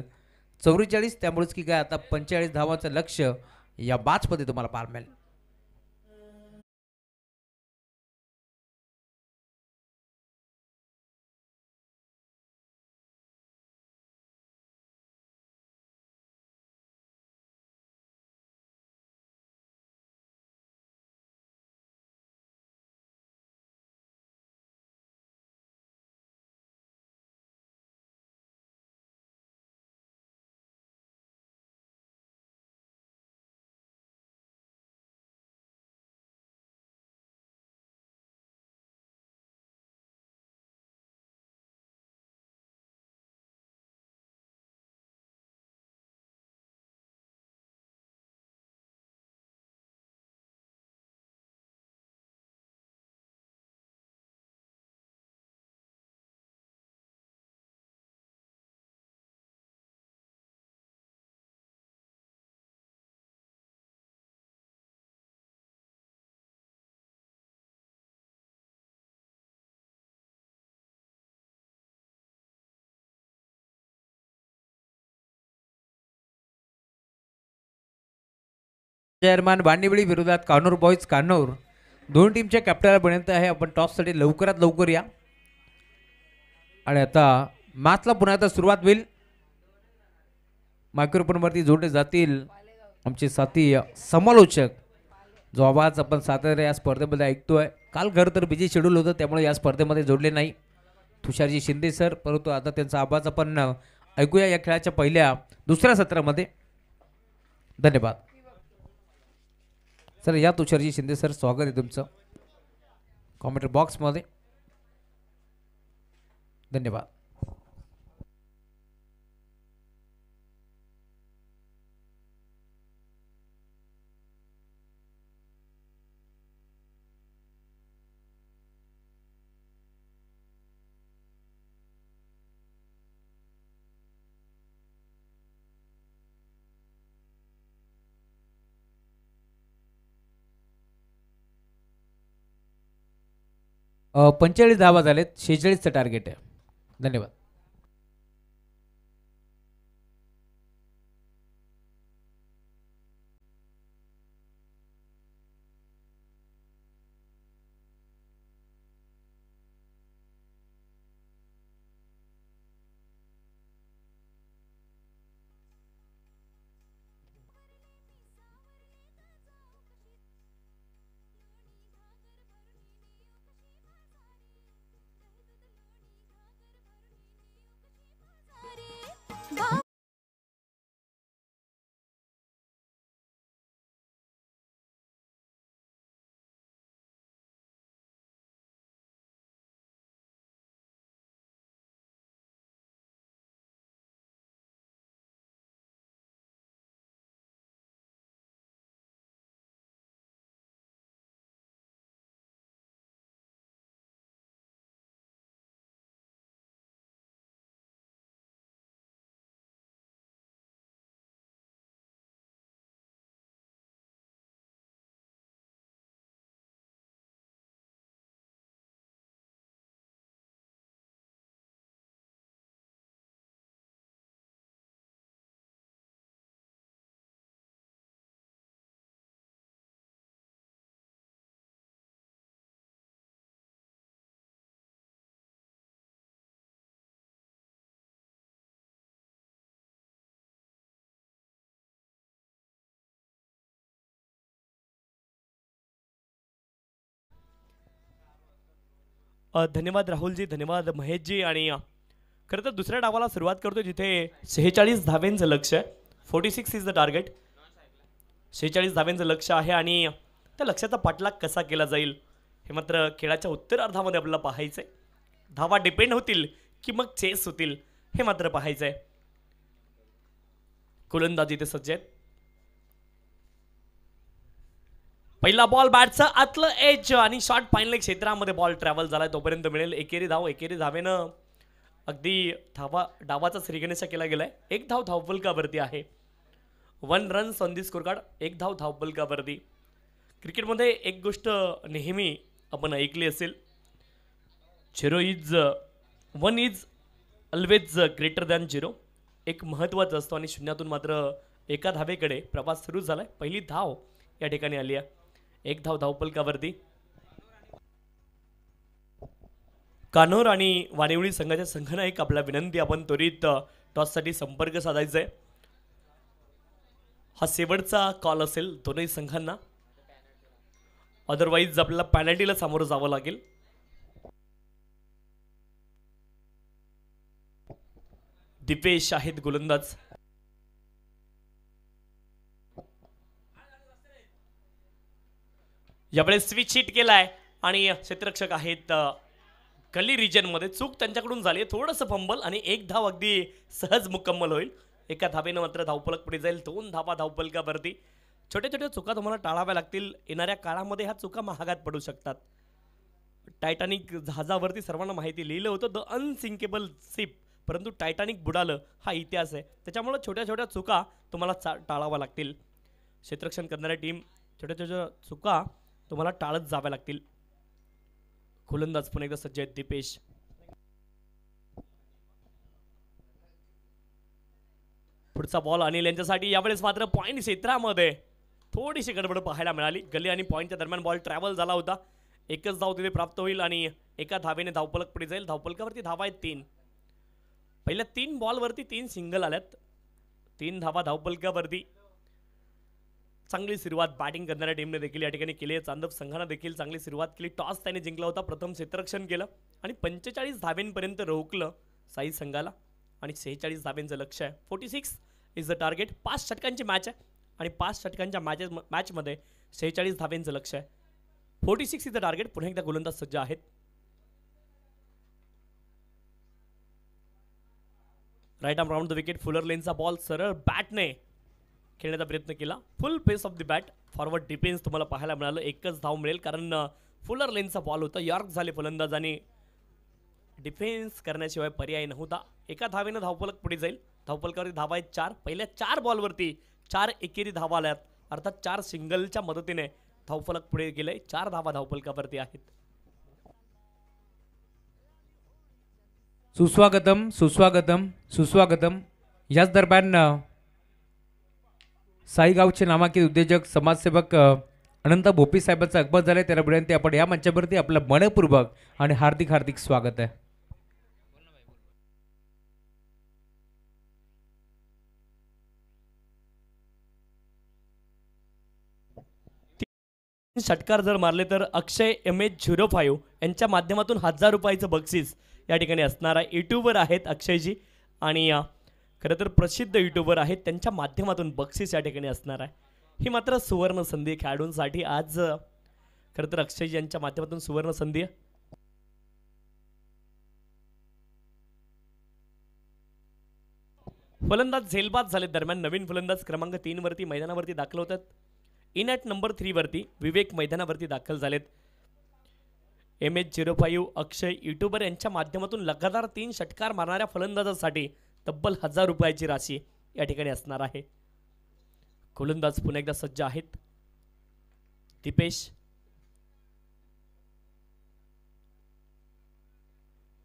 44, त्यामुळेच की काय आता 45 धावांचं लक्ष्य या मॅचमध्ये तुम्हाला पार मिळेल. चेअरमॅन बांडिवळी विरोधात कान्होर बॉईज कान्होर, दोन टीमच्या कॅप्टनला बनवत आहे. आपण टॉससाठी लवकरात लवकर या. आणि आता मॅचला पुन्हा आता सुरुवात होईल. मायक्रोफोनवरती जोडले जातील आमचे साथी समालोचक. जो आवाज आपण सातारा या स्पर्धेमध्ये ऐकतोय, काल घर तर बिझी शेड्यूल होतं, त्यामुळे या स्पर्धेमध्ये जोडले नाही तुषारजी शिंदे सर, परंतु आता त्यांचा आवाज आपण ऐकूया या खेळाच्या दुसऱ्या सत्रामध्ये. धन्यवाद सर. या तुषारजी शिंदे सर, स्वागत आहे तुमचं कॉमेंट्री बॉक्समध्ये. धन्यवाद. अ, 45 धावा झालेत, 46चं टार्गेट आहे. धन्यवाद. धन्यवाद राहुलजी, धन्यवाद महेशजी आणि खरं तर दुसऱ्या डावाला सुरुवात करतो जिथे 46 धाव्यांचं लक्ष आहे. 46 इज द टार्गेट. 46 धाव्यांचं लक्ष आहे आणि त्या लक्ष्याचा पाठलाग कसा केला जाईल हे मात्र खेळाच्या उत्तरार्धामध्ये आपल्याला पाहायचं आहे. धावा डिपेंड होतील की मग चेस होतील हे मात्र पाहायचं आहे. गोलंदाजी ते सज्ज आहेत. पहिला बॉल बॅटचं आतलं एज आणि शॉर्ट फायनल क्षेत्रामध्ये बॉल ट्रॅव्हल झालाय तोपर्यंत मिळेल एकेरी धाव. एकेरी धावेनं अगदी डावाचा श्रीगणेश केला गेलाय. एक धाव धावफलकावरती आहे. 1 runs on the score card. एक धाव धावफलकावरती. क्रिकेटमध्ये एक गोष्ट नेहमी आपण ऐकली असेल, 1 इज ऑलवेज ग्रेटर दॅन 0. एक महत्त्वाचं असतो आणि शून्यातून मात्र एका धावेकडे प्रवास सुरू झालाय. पहिली धाव या ठिकाणी आली आहे. एक धाव धावफलकावरती. कान्होर आणि वानिवळी संघाच्या संघनायक आपला विनंती, आपण त्वरित टॉससाठी संपर्क साधायचा आहे. हा शेवटचा कॉल असेल दोन्ही संघांना, अदरवाईज आपल्याला पॅनल्टीला सामोरं जावं लागेल. दिपेश आहेत गोलंदाज. यावेळेस स्विच हिट केलाय आणि क्षेत्ररक्षक आहेत गली रिजन मध्ये. चूक त्यांच्याकडून झाली, थोडंसं फंबल आणि एक धाव अगदी सहज मुकम्मल होईल. एका धावेनं मात्र धावफलक पुढे जाईल. 2 धावा धावफलकावरती. छोट्या छोट्या चुका तुम्हाला टाळाव्या लागतील. येणाऱ्या काळामध्ये ह्या चुका महागात पडू शकतात. टायटॅनिक जहाजावरती सर्वांना माहिती लिहिलं होतं द अनसिंकेबल शिप, परंतु टायटॅनिक बुडालं हा इतिहास आहे. त्याच्यामुळे छोट्या छोट्या चुका तुम्हाला टाळाव्या लागतील. क्षेत्ररक्षण करणाऱ्या टीम छोट्या छोट्या चुका तुम्हाला टाळत जाव्या लागतील. गोलंदाज पुन्हा एकदा सज्ज आहेत दिपेश. पुढचा बॉल अनिल यांच्यासाठी. यावेळेस मात्र पॉईंट क्षेत्रामध्ये थोडीशी गडबड पाहायला मिळाली. गली आणि पॉईंटच्या दरम्यान बॉल ट्रॅव्हल झाला होता. एकच धाव तिथे प्राप्त होईल आणि एका धावेने धावफलक पुढे जाईल. धावफलकावरती धावा आहेत 3. पहिल्या 3 बॉलवरती 3 सिंगल आल्यात. 3 धावा धावफलकावरती. चांगली सुरुवात बॅटिंग करणाऱ्या टीमने देखील या ठिकाणी केली आहे. चांदप संघाने देखील चांगली सुरुवात केली. टॉस त्याने जिंकला होता. प्रथम क्षेत्ररक्षण केलं आणि 45 धावेंपर्यंत रोखलं साई संघाला आणि 46 धावेंचं लक्ष आहे. 46 इज द टार्गेट. 5 षटकांची मॅच आहे आणि 5 षटकांच्या मॅचमध्ये 46 धावेंचं लक्ष आहे. 46 इज द टार्गेट. पुन्हा एकदा गोलंदाज सज्ज आहेत. Right arm round the wicket. Fuller लेनचा बॉल सरळ बॅटने खेळण्याचा प्रयत्न केला. Full pace off the bat. Forward defence तुम्हाला पाहायला मिळालं. एकच धाव मिळेल कारण फुलर लेनचा बॉल होता. यॉर्क झाले फलंदाज आणि डिफेन्स करण्याशिवाय पर्याय नव्हता. एका धावेनं धावफलक पुढे जाईल. धावफलकावरती धावा आहेत 4. पहिल्या 4 बॉलवरती 4 एकेरी धावा आल्यात, अर्थात 4 सिंगलच्या मदतीने धावफलक पुढे गेले. 4 धावा धावफलकावरती आहेत. सुस्वागतम सुस्वागतम सुस्वागतम. याच दरम्यान साईगावचे नामांकित उद्योजक समाजसेवक अनंत भोपी साहेबांचं अगमत झालंय. त्याला विनंती, आपण या मंचावरती आपलं मनपूर्वक आणि हार्दिक हार्दिक स्वागत आहे. षटकार जर मारले तर अक्षय MH05 यांच्या माध्यमातून 1000 रुपयाचं बक्षीस या ठिकाणी असणार आहे. यूट्यूबर आहेत अक्षयजी आणि खरं तर प्रसिद्ध यूट्यूबर आहेत. त्यांच्या माध्यमातून बक्षीस या ठिकाणी असणार आहे. ही मात्र सुवर्ण संधी खेळाडूंसाठी. आज खरं तर अक्षयजी यांच्या माध्यमातून सुवर्ण संधी. फलंदाज झेलबाद झाले. दरम्यान नवीन फलंदाज क्रमांक 3 वरती मैदानावरती दाखल होतात. इन ॲट नंबर 3 वरती विवेक मैदानावरती दाखल झालेत. MH05 अक्षय यूट्यूबर यांच्या माध्यमातून लगातार 3 षटकार मारणाऱ्या फलंदाजासाठी तब्बल 1000 रुपयाची राशी या ठिकाणी असणार आहे. गोलंदाज पुन्हा एकदा सज्ज आहेत. Dipesh.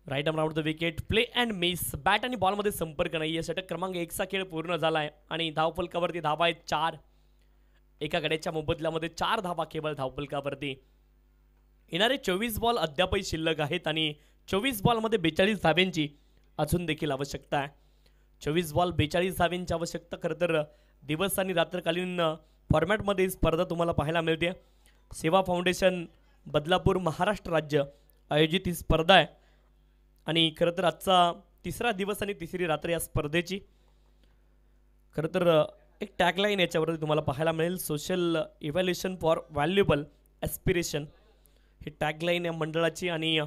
Right arm round the wicket. Play and miss. Bat आणि बॉलमध्ये संपर्क नाही आहे. षटक क्रमांक 1 चा खेळ पूर्ण झाला आहे आणि धावफलकावरती धावा आहेत 4. एका गड्याच्या मोबदल्यामध्ये 4 धावा केवळ धावफलकावरती. येणारे 24 बॉल अद्यापही शिल्लक आहेत आणि 24 बॉलमध्ये 42 धाव्यांची अजून देखील आवश्यकता आहे. 24 बॉल 42 धाव्यांची आवश्यकता. खरं तर दिवस आणि रात्रकालीन फॉर्मॅटमध्ये स्पर्धा तुम्हाला पाहायला मिळते. सेवा फाउंडेशन बदलापूर महाराष्ट्र राज्य आयोजित ही स्पर्धा आहे आणि खरं तर आजचा तिसरा दिवस आणि तिसरी रात्र या स्पर्धेची. खरं तर एक टॅगलाईन याच्यावरती तुम्हाला पाहायला मिळेल, social evaluation for valuable aspiration he tagline या मंडळाची. आणि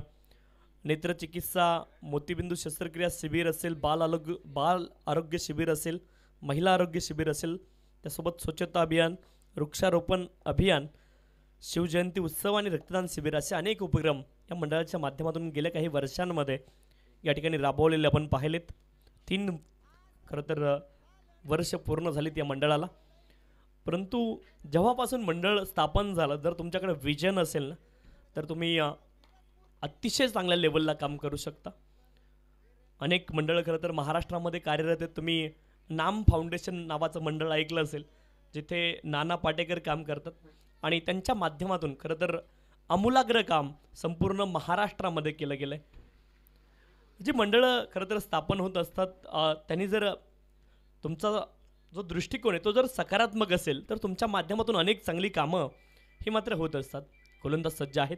नेत्रचिकित्सा, मोतीबिंदू शस्त्रक्रिया शिबिर असेल, बाल आरोग्य शिबिर असेल, महिला आरोग्य शिबिर असेल, त्यासोबत स्वच्छता अभियान, वृक्षारोपण अभियान, शिवजयंती उत्सव आणि रक्तदान शिबिर असे अनेक उपक्रम या मंडळाच्या माध्यमातून गेल्या काही वर्षांमध्ये या ठिकाणी राबवलेले आपण पाहिलेत. 3 खरं तर वर्ष पूर्ण झालीत या मंडळाला. परंतु जेव्हापासून मंडळ स्थापन झालं, जर तुमच्याकडे विजन असेल ना, तर तुम्ही अतिशय चांगल्या लेवलला काम करू शकता. अनेक मंडळं खरं तर महाराष्ट्रामध्ये कार्यरत आहेत. तुम्ही नाम फाउंडेशन नावाचं मंडळ ऐकलं असेल, जिथे नाना पाटेकर काम करतात आणि त्यांच्या माध्यमातून खरं तर आमूलाग्र काम संपूर्ण महाराष्ट्रामध्ये केलं गेलं आहे. जी मंडळं खरं तर स्थापन होत असतात, त्यांनी जर तुमचा जो दृष्टिकोन आहे तो जर सकारात्मक असेल, तर तुमच्या माध्यमातून अनेक चांगली कामं ही मात्र होत असतात. गोलंदाज सज्ज आहेत.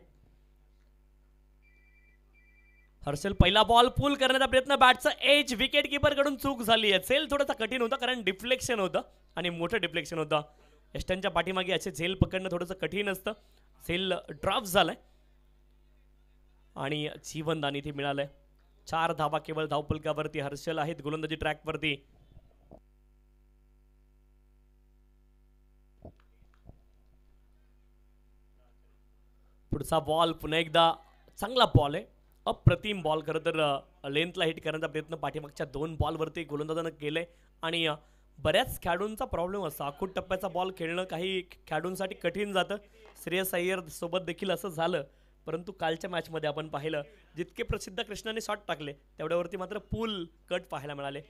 हर्षल पहिला बॉल पुल करण्याचा प्रयत्न, बॅटचा एज विकेट कीपरकडून चूक झाली आहे. झेल थोडासा कठीण होता कारण डिफ्लेक्शन होतं आणि मोठं डिफ्लेक्शन होतं. यष्ट्यांच्या पाठीमागे असे झेल पकडणं थोडंसं कठीण असतं. झेल ड्रॉप झालाय आणि जीवनदान इथे मिळालंय. 4 धावा केवळ धावपलकावरती. हर्षल आहेत गोलंदाजी ट्रॅकवरती. पुढचा बॉल पुन्हा एकदा चांगला बॉल आहे, अप्रतिम बॉल. खरं तर लेंथला हिट करण्याचा प्रयत्न पाठीमागच्या 2 बॉलवरती गोलंदाजानं केलंय. आणि बऱ्याच खेळाडूंचा प्रॉब्लेम असतो, आखूट टप्प्याचा बॉल खेळणं काही खेळाडूंसाठी कठीण जातं. श्रेयस अय्यर सोबत देखील असं झालं. परंतु कालच्या मॅचमध्ये आपण पाहिलं, जितके प्रसिद्ध कृष्णाने शॉट टाकले तेवढ्यावरती मात्र पूल कट पाहायला मिळाले.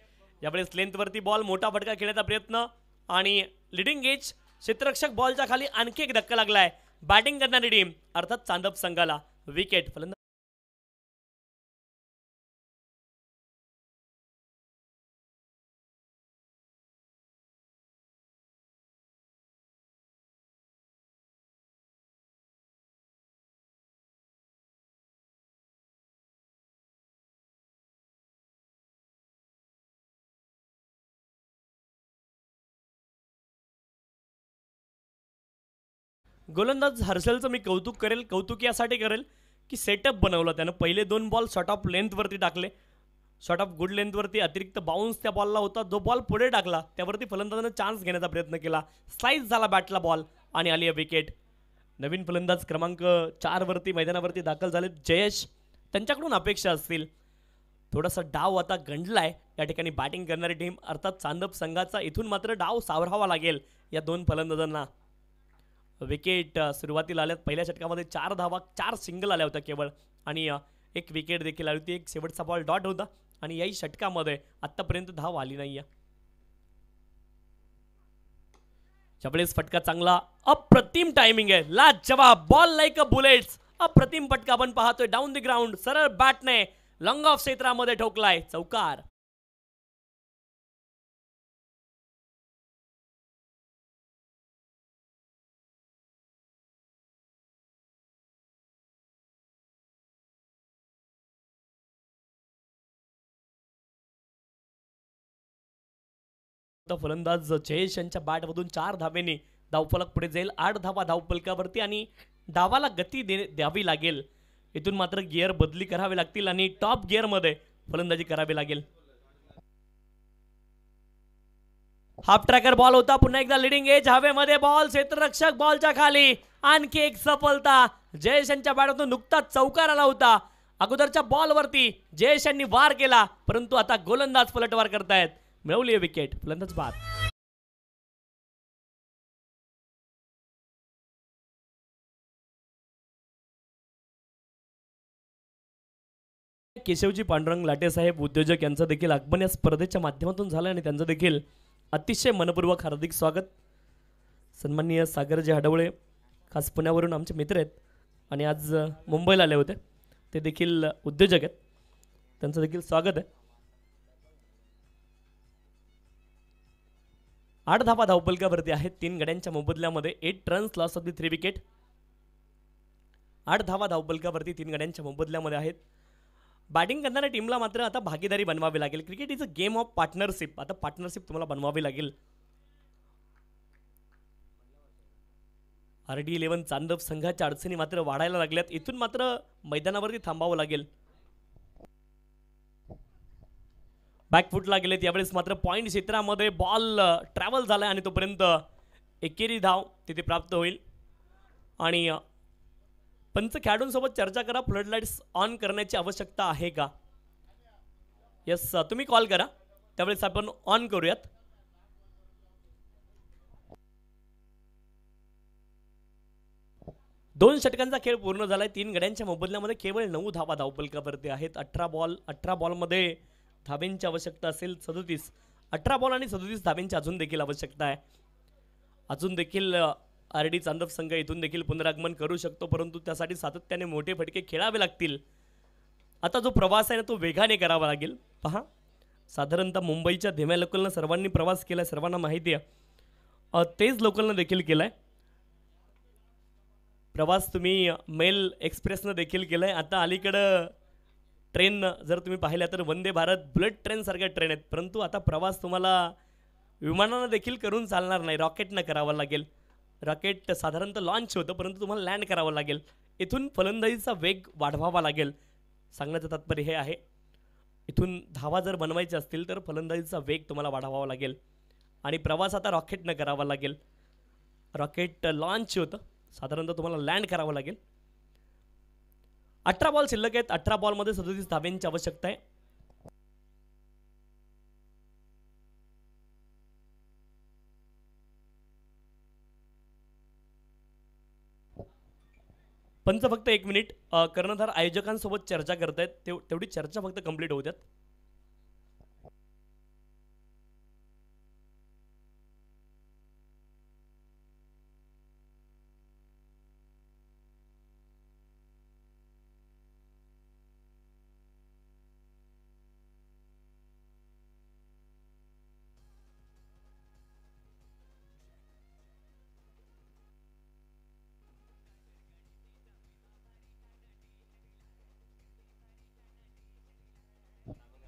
यावेळेस लेंथवरती बॉल, मोठा फटका खेळण्याचा प्रयत्न आणि लिडिंग एज क्षेत्ररक्षक बॉलच्या खाली आणखी एक धक्का लागलाय. बॅटिंग करणारी टीम अर्थात चांदप संघाला विकेट. फलंदाज गोलंदाज हर्षलचं मी कौतुक करेल. कौतुक यासाठी करेल की सेटअप बनवलं त्यानं. पहिले 2 बॉल शॉर्ट ऑफ लेंथवरती टाकले, शॉर्ट ऑफ गुड लेंथवरती. अतिरिक्त बाउन्स त्या बॉलला होता. जो बॉल पुढे टाकला त्यावरती फलंदाजानं चान्स घेण्याचा प्रयत्न केला. स्लाइस झाला बॅटला बॉल आणि आली आहे विकेट. नवीन फलंदाज क्रमांक 4 वरती मैदानावरती दाखल झाले जयेश. त्यांच्याकडून अपेक्षा असतील, थोडासा डाव आता गंडलाय या ठिकाणी बॅटिंग करणारी टीम अर्थात चांदप संघाचा. इथून मात्र डाव सावरावा लागेल या 2 फलंदाजांना. विकेट सुरुवातीला आल्यात. पहिल्या षटकामध्ये 4 धावा, 4 सिंगल आल्या होत्या केवळ आणि एक विकेट देखील आली होती. एक शेवटचा बॉल डॉट होता आणि याही षटकामध्ये आतापर्यंत धाव आली नाहीये. त्यावेळेस फटका चांगला, अप्रतिम टायमिंग आहे, लाजवाब बॉल लाईक अ बुलेट्स. अप्रतिम फटका आपण पाहतोय डाऊन द ग्राउंड. सरळ बॅटने लॉंग ऑफ क्षेत्रामध्ये ठोकलाय, चौकार. फलंदाज जयेश यांच्या बॅटमधून 4 धावेने धावफलक पुढे जाईल. 8 धावा धावफलकावरती आणि डावाला गती द्यावी लागेल. इथून मात्र गिअर बदली करावे लागतील आणि टॉप गिअरमध्ये फलंदाजी करावी लागेल. हाफ ट्रॅकर बॉल होता. पुन्हा एकदा लिडिंग एज हवेमध्ये बॉल, क्षेत्ररक्षक बॉलच्या खाली. आणखी एक सफलता. जयेश यांच्या बॅटमधून नुकताच चौकार आला होता. अगोदरच्या बॉलवरती जयेश यांनी वार केला, परंतु आता गोलंदाज पलटवार करतायत. मिळवली आहे विकेट. फलंदाज बाद. केशवजी पांडुरंग लाटे साहेब उद्योजक यांचं देखील आगमन या स्पर्धेच्या माध्यमातून झालं आणि त्यांचं देखील अतिशय मनपूर्वक हार्दिक स्वागत. सन्माननीय सागरजी हडवळे खास पुण्यावरून आमचे मित्र आहेत आणि आज मुंबईला आले होते. ते देखील उद्योजक आहेत, त्यांचं देखील स्वागत आहे. 8 धावा धावपलकावरती आहेत 3 गड्यांच्या मोबदल्यामध्ये. 8 runs loss of the 3 wicket. 8 धावा धावपलकावरती 3 गड्यांच्या मोबदल्यामध्ये आहेत. बॅटिंग करणाऱ्या टीमला मात्र आता भागीदारी बनवावी लागेल. Cricket is a game of partnership. आता पार्टनरशिप तुम्हाला बनवावी लागेल. RD11 चांदप संघाच्या अडचणी मात्र वाढायला लागल्यात. इथून मात्र मैदानावरती थांबावं लागेल. बॅकफुटला गेलेत यावेळेस मात्र पॉईंट क्षेत्रामध्ये बॉल ट्रॅव्हल झालाय आणि तोपर्यंत एकेरी धाव तिथे प्राप्त होईल. आणि पंच खेळाडूंसोबत चर्चा करा. फ्लड लाईट्स ऑन करण्याची आवश्यकता आहे का? यस, तुम्ही कॉल करा, त्यावेळेस आपण ऑन करूयात. दोन षटकांचा खेळ पूर्ण झालाय. 3 गड्यांच्या मोबदल्यामध्ये केवळ 9 धावा धावपलकावरती आहेत. 18 बॉलमध्ये धाब्यांची आवश्यकता असेल 37. 18 बॉल आणि 37 धाब्यांची अजून देखील आवश्यकता आहे. अजून देखील RD चांदप संघ इथून देखील पुनरागमन करू शकतो, परंतु त्यासाठी सातत्याने मोठे फटके खेळावे लागतील. आता जो प्रवास आहे ना तो वेगाने करावा लागेल. पहा, साधारणतः मुंबईच्या धीम्या लोकलनं सर्वांनी प्रवास केला, सर्वांना माहिती आहे. तेच लोकलनं देखील केलाय प्रवास. तुम्ही मेल एक्सप्रेसनं देखील केलाय. आता अलीकडं ट्रेन जर तुम्ही पाहिल्या तर वंदे भारत बुलेट ट्रेन सारख्या ट्रेन आहेत, परंतु आता प्रवास तुम्हाला विमानानं देखील करून चालणार नाही, रॉकेटनं करावं लागेल. रॉकेट साधारणतः लॉन्च होतं, परंतु तुम्हाला लँड करावं लागेल. इथून फलंदाजीचा वेग वाढवावा लागेल. सांगण्याचं तात्पर्य हे आहे, इथून धावा जर बनवायचे असतील तर फलंदाजीचा वेग तुम्हाला वाढवावा लागेल आणि प्रवास आता रॉकेटनं करावा लागेल. रॉकेट लॉन्च होतं, साधारणतः तुम्हाला लँड करावं लागेल. 18 बॉल शिल्लक आहेत. 18 बॉलमध्ये 37 धाब्यांची आवश्यकता आहे. पंच फक्त 1 मिनिट, कर्णधार आयोजकांसोबत चर्चा करतायत, तेवढी चर्चा फक्त कंप्लीट होऊ द्यात.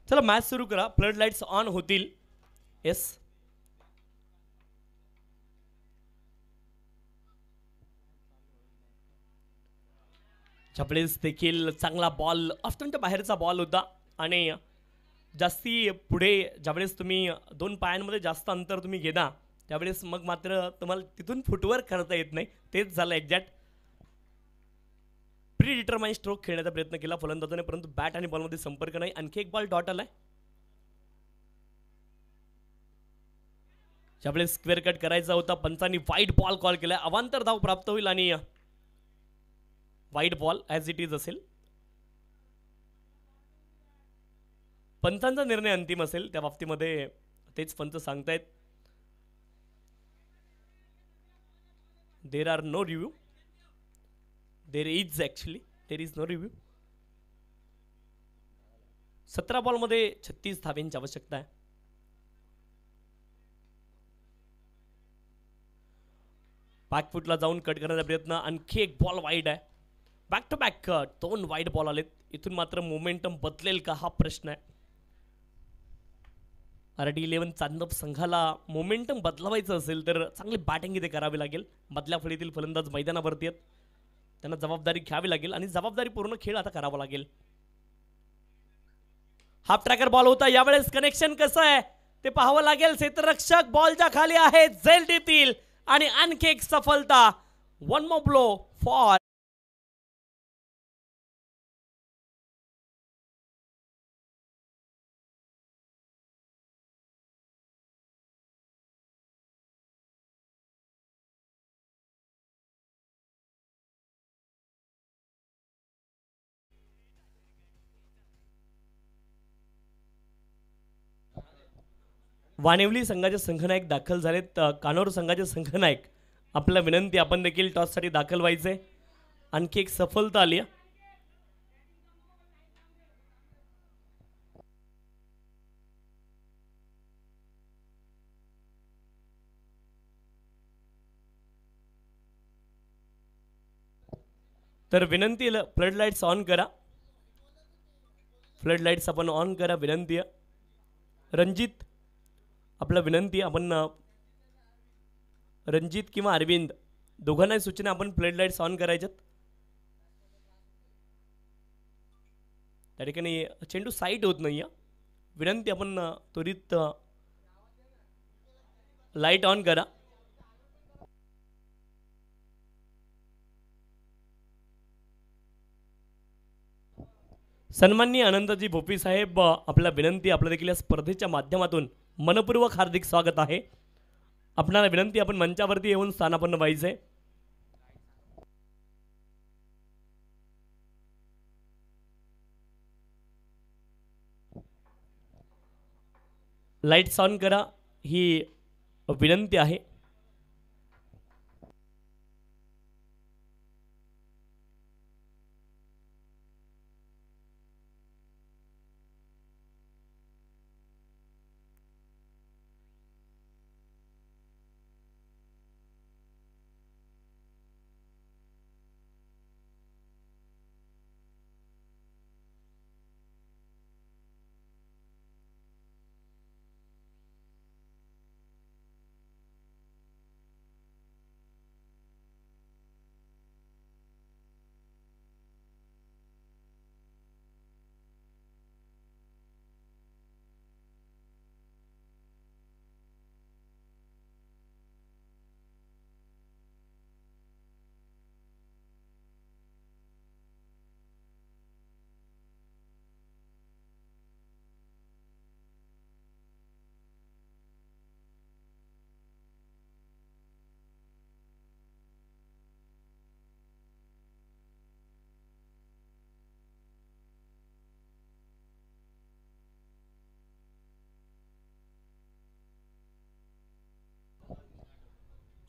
चला मॅच सुरू करा. फ्लड लाईट्स ऑन होतील. येस, चपळेस देखील चांगला बॉल, ऑफस्टंपच्या बाहेरचा बॉल होता आणि जास्ती पुढे ज्यावेळेस तुम्ही 2 पायांमध्ये जास्त अंतर तुम्ही घेता त्यावेळेस मग मात्र तुम्हाला तिथून फुटवर्क करता येत नाही. तेच झालं एक्झॅक्ट. प्री डिटरमाइन स्ट्रोक खेळण्याचा प्रयत्न केला फलंदाजाने, परंतु बॅट आणि बॉलमध्ये संपर्क नाही. आणखी एक बॉल डॉट आलाय. ज्यावेळेस स्क्वेअर कट करायचा होता, पंचांनी वाईट बॉल कॉल केलाय. अवांतर धाव प्राप्त होईल आणि वाईट बॉल ॲज इट इज असेल. पंचांचा निर्णय अंतिम असेल त्या बाबतीमध्ये, तेच पंच सांगतायत. There are no review. There is no review. 17 बॉलमध्ये 36 धाब्यांची आवश्यकता आहे. बॅकफुटला जाऊन कट करण्याचा प्रयत्न. आणखी एक बॉल वाईड आहे. Back to back 2 wide ball आलेत. इथून मात्र मोमेंटम बदलेल का हा प्रश्न आहे. RD11 चांदप संघाला मोमेंटम बदलवायचं असेल तर चांगली बॅटिंग इथे करावी लागेल. मधल्या फळीतील फलंदाज मैदानावरती आहेत, त्यांना जबाबदारी घ्यावी लागेल आणि जबाबदारीपूर्ण खेळ आता करावा लागेल. हाफ ट्रॅकर बॉल होता, यावेळेस कनेक्शन कसं आहे ते पाहावं लागेल. क्षेत्ररक्षक बॉलच्या खाली आहे, झेल देतील आणि आणखी एक सफलता. 1 मोर ब्लो फॉर वानिवली संघाचे संघनायक दाखल झालेत. कानोर संघाचे संघनायक, आपल्याला विनंती, आपण देखील टॉससाठी दाखल व्हायचे. आणखी एक सफलता आली. तर विनंती, फ्लड लाईट्स ऑन करा. फ्लड लाईट्स आपण ऑन करा, विनंती आहे. रणजित, आपलं विनंती आहे, आपण रणजित किंवा अरविंद दोघांनाही सूचना, आपण फ्लड लाईट्स ऑन करायच्यात. त्या ठिकाणी चेंडू साईट होत नाही आहे. विनंती, आपण त्वरित लाईट ऑन करा. सन्माननीय आनंदजी भोपी साहेब, आपला विनंती, आपल्या देखील या स्पर्धेच्या माध्यमातून मनपूर्वक हार्दिक स्वागत आहे. आपणाला विनंती, आपण मंचावरती येऊन स्थानापन्न व्हायचे. लाईट्स ऑन करा ही विनंती आहे.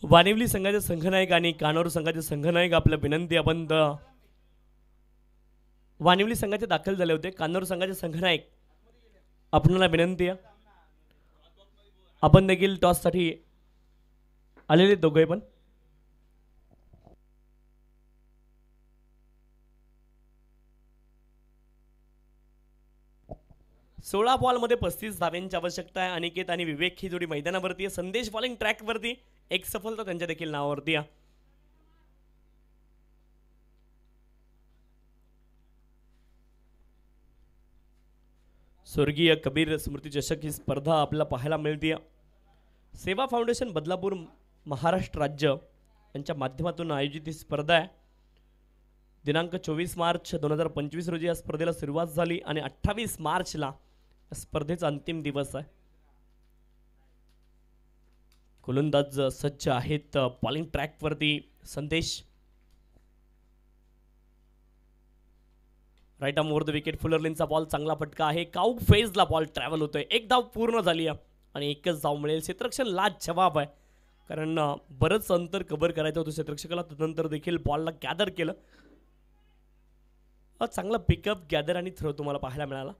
वानिवली संघाचे संघनायक आणि कानोर संघाचे संघनायक, आपल्या विनंती, आपण वानिवली संघाचे दाखल झाले होते. कानोर संघाचे संघनायक, आपणाला विनंती आहे, आपण देखील टॉससाठी आलेले दोघे पण. सोळा बॉलमध्ये 35 धाव्यांची आवश्यकता आहे. अनिकेत आणि विवेक ही जोडी मैदानावरती आहे. संदेश बॉलिंग ट्रॅकवरती, एक सफलता त्यांच्या देखील नावावरती आहे. स्वर्गीय कबीर स्मृती चषक ही स्पर्धा आपल्याला पाहायला मिळते. सेवा फाउंडेशन बदलापूर महाराष्ट्र राज्य यांच्या माध्यमातून आयोजित ही स्पर्धा आहे. दिनांक 24 मार्च 2025 रोजी या स्पर्धेला सुरुवात झाली आणि 28 मार्चला स्पर्धेचा अंतिम दिवस आहे. गोलंदाज सज्ज आहेत बॉलिंग ट्रॅकवरती. Sandesh right arm over the wicket, फुलरलिनचा बॉल चांगला फटका आहे. काऊ फेजला बॉल ट्रॅव्हल होतोय. एक धाव पूर्ण झाली आहे आणि एकच धाव मिळेल. क्षेत्ररक्षण लाजवाब आहे, कारण बरंच अंतर कव्हर करायचं होतं क्षेत्ररक्षकाला. त्यानंतर देखील बॉलला गॅदर केलं. चांगला पिकअप, गॅदर आणि थ्रो तुम्हाला पाहायला मिळाला.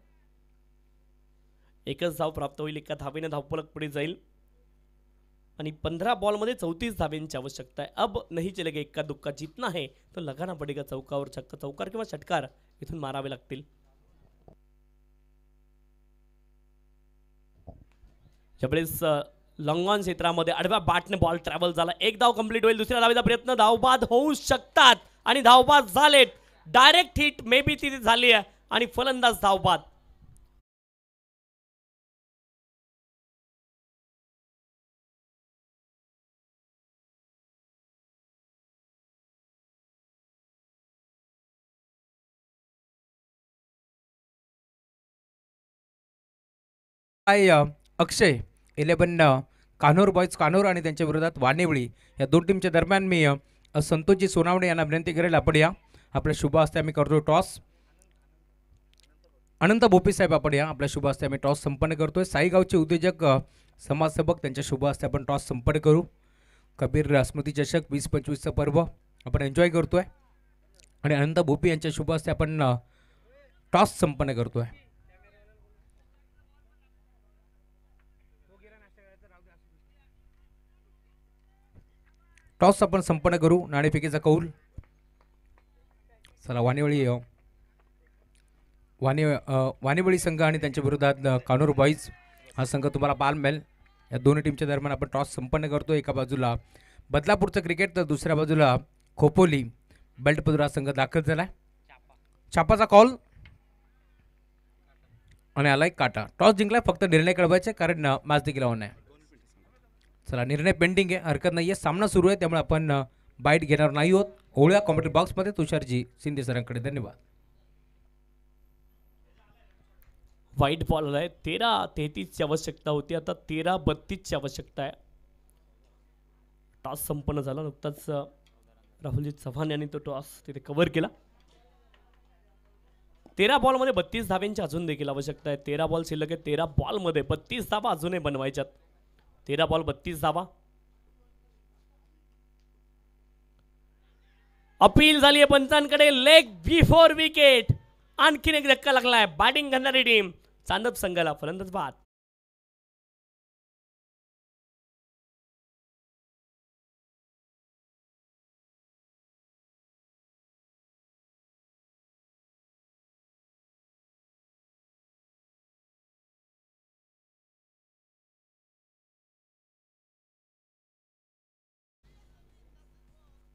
एकच धाव प्राप्त होईल. एका धावेने धावफलक पुढे जाईल आणि 15 बॉलमध्ये 34 धाव्यांची आवश्यकता आहे. अब नाही चलेगा, इक्का दुक्का जीतना है तो लगाना पडेगा. चौकावर छक्का, चौकार किंवा षटकार इथून मारावे लागतील. यावेळेस लॉंग ऑन क्षेत्रामध्ये आडव्या बॅटने बॉल ट्रॅव्हल झाला. एक धाव कंप्लीट होईल. दुसऱ्या धावेचा प्रयत्न, धावबाद होऊ शकतात आणि धावबाद झालेत. डायरेक्ट हिट मे बी तिथे झाली आहे आणि फलंदाज धावबाद. अक्षय 11 कान्होर बॉयज कान्होर आणि त्यांच्या विरोधात वानेवळी या दोन टीमच्या दरम्यान मी संतोषजी सोनावणे यांना विनंती करेल, आपण या. आपल्या शुभ हस्ते आम्ही करतो टॉस. अनंत भोपी साहेब, आपण या. आपल्या शुभ हस्ते आम्ही टॉस संपन्न करतोय. साईगावचे उद्योजक समाजसेवक त्यांच्या शुभ हस्ते आपण टॉस संपन्न करू. कबीर स्मृती चषक 20-25चं पर्व आपण एन्जॉय करतोय आणि अनंत भोपी यांच्या शुभ हस्ते आपण टॉस संपन्न करतोय. टॉस आपण संपन्न करू. नाणेफेकीचा कौल. चला वानेवळी वाणीबळी संघ आणि त्यांच्या विरोधात कानूर बॉईज हा संघ तुम्हाला पाहायला मिळेल. या दोन्ही टीमच्या दरम्यान आपण टॉस संपन्न करतो. एका बाजूला बदलापूरचं क्रिकेट तर दुसऱ्या बाजूला खोपोली बेल्टपदूर हा संघ दाखल झाला. छापाचा कॉल आणि आलाय काटा. टॉस जिंकला, फक्त निर्णय कळवायचे कारण मॅच देखील ऑन आहे. चला, निर्णय पेंडिंग आहे, हरकत नाही आहे. सामना सुरू आहे त्यामुळे आपण बाईट घेणार नाही आहोत. ओळ्या कॉमेंट्री बॉक्समध्ये तुषारजी शिंदे सरांकडे. धन्यवाद. वाईट बॉल आहे. 13-33 ची आवश्यकता होती, आता 13-32 ची आवश्यकता आहे. टॉस संपन्न झाला नुकताच. राहुलजी चव्हाण यांनी तो टॉस तिथे कव्हर केला. 13 बॉलमध्ये 32 धाब्यांची अजून देखील आवश्यकता आहे. 13 बॉल शिल्लक आहे. 13 बॉलमध्ये 32 धाबा अजूनही बनवायच्यात. 13 बॉल 32 धाबा. अपील झाली आहे पंचांकडे, लेग बिफोर विकेट. आणखीन एक धक्का लागलाय. बॅटिंग करणारी टीम चांदप संघाला, फलंदाज बाद.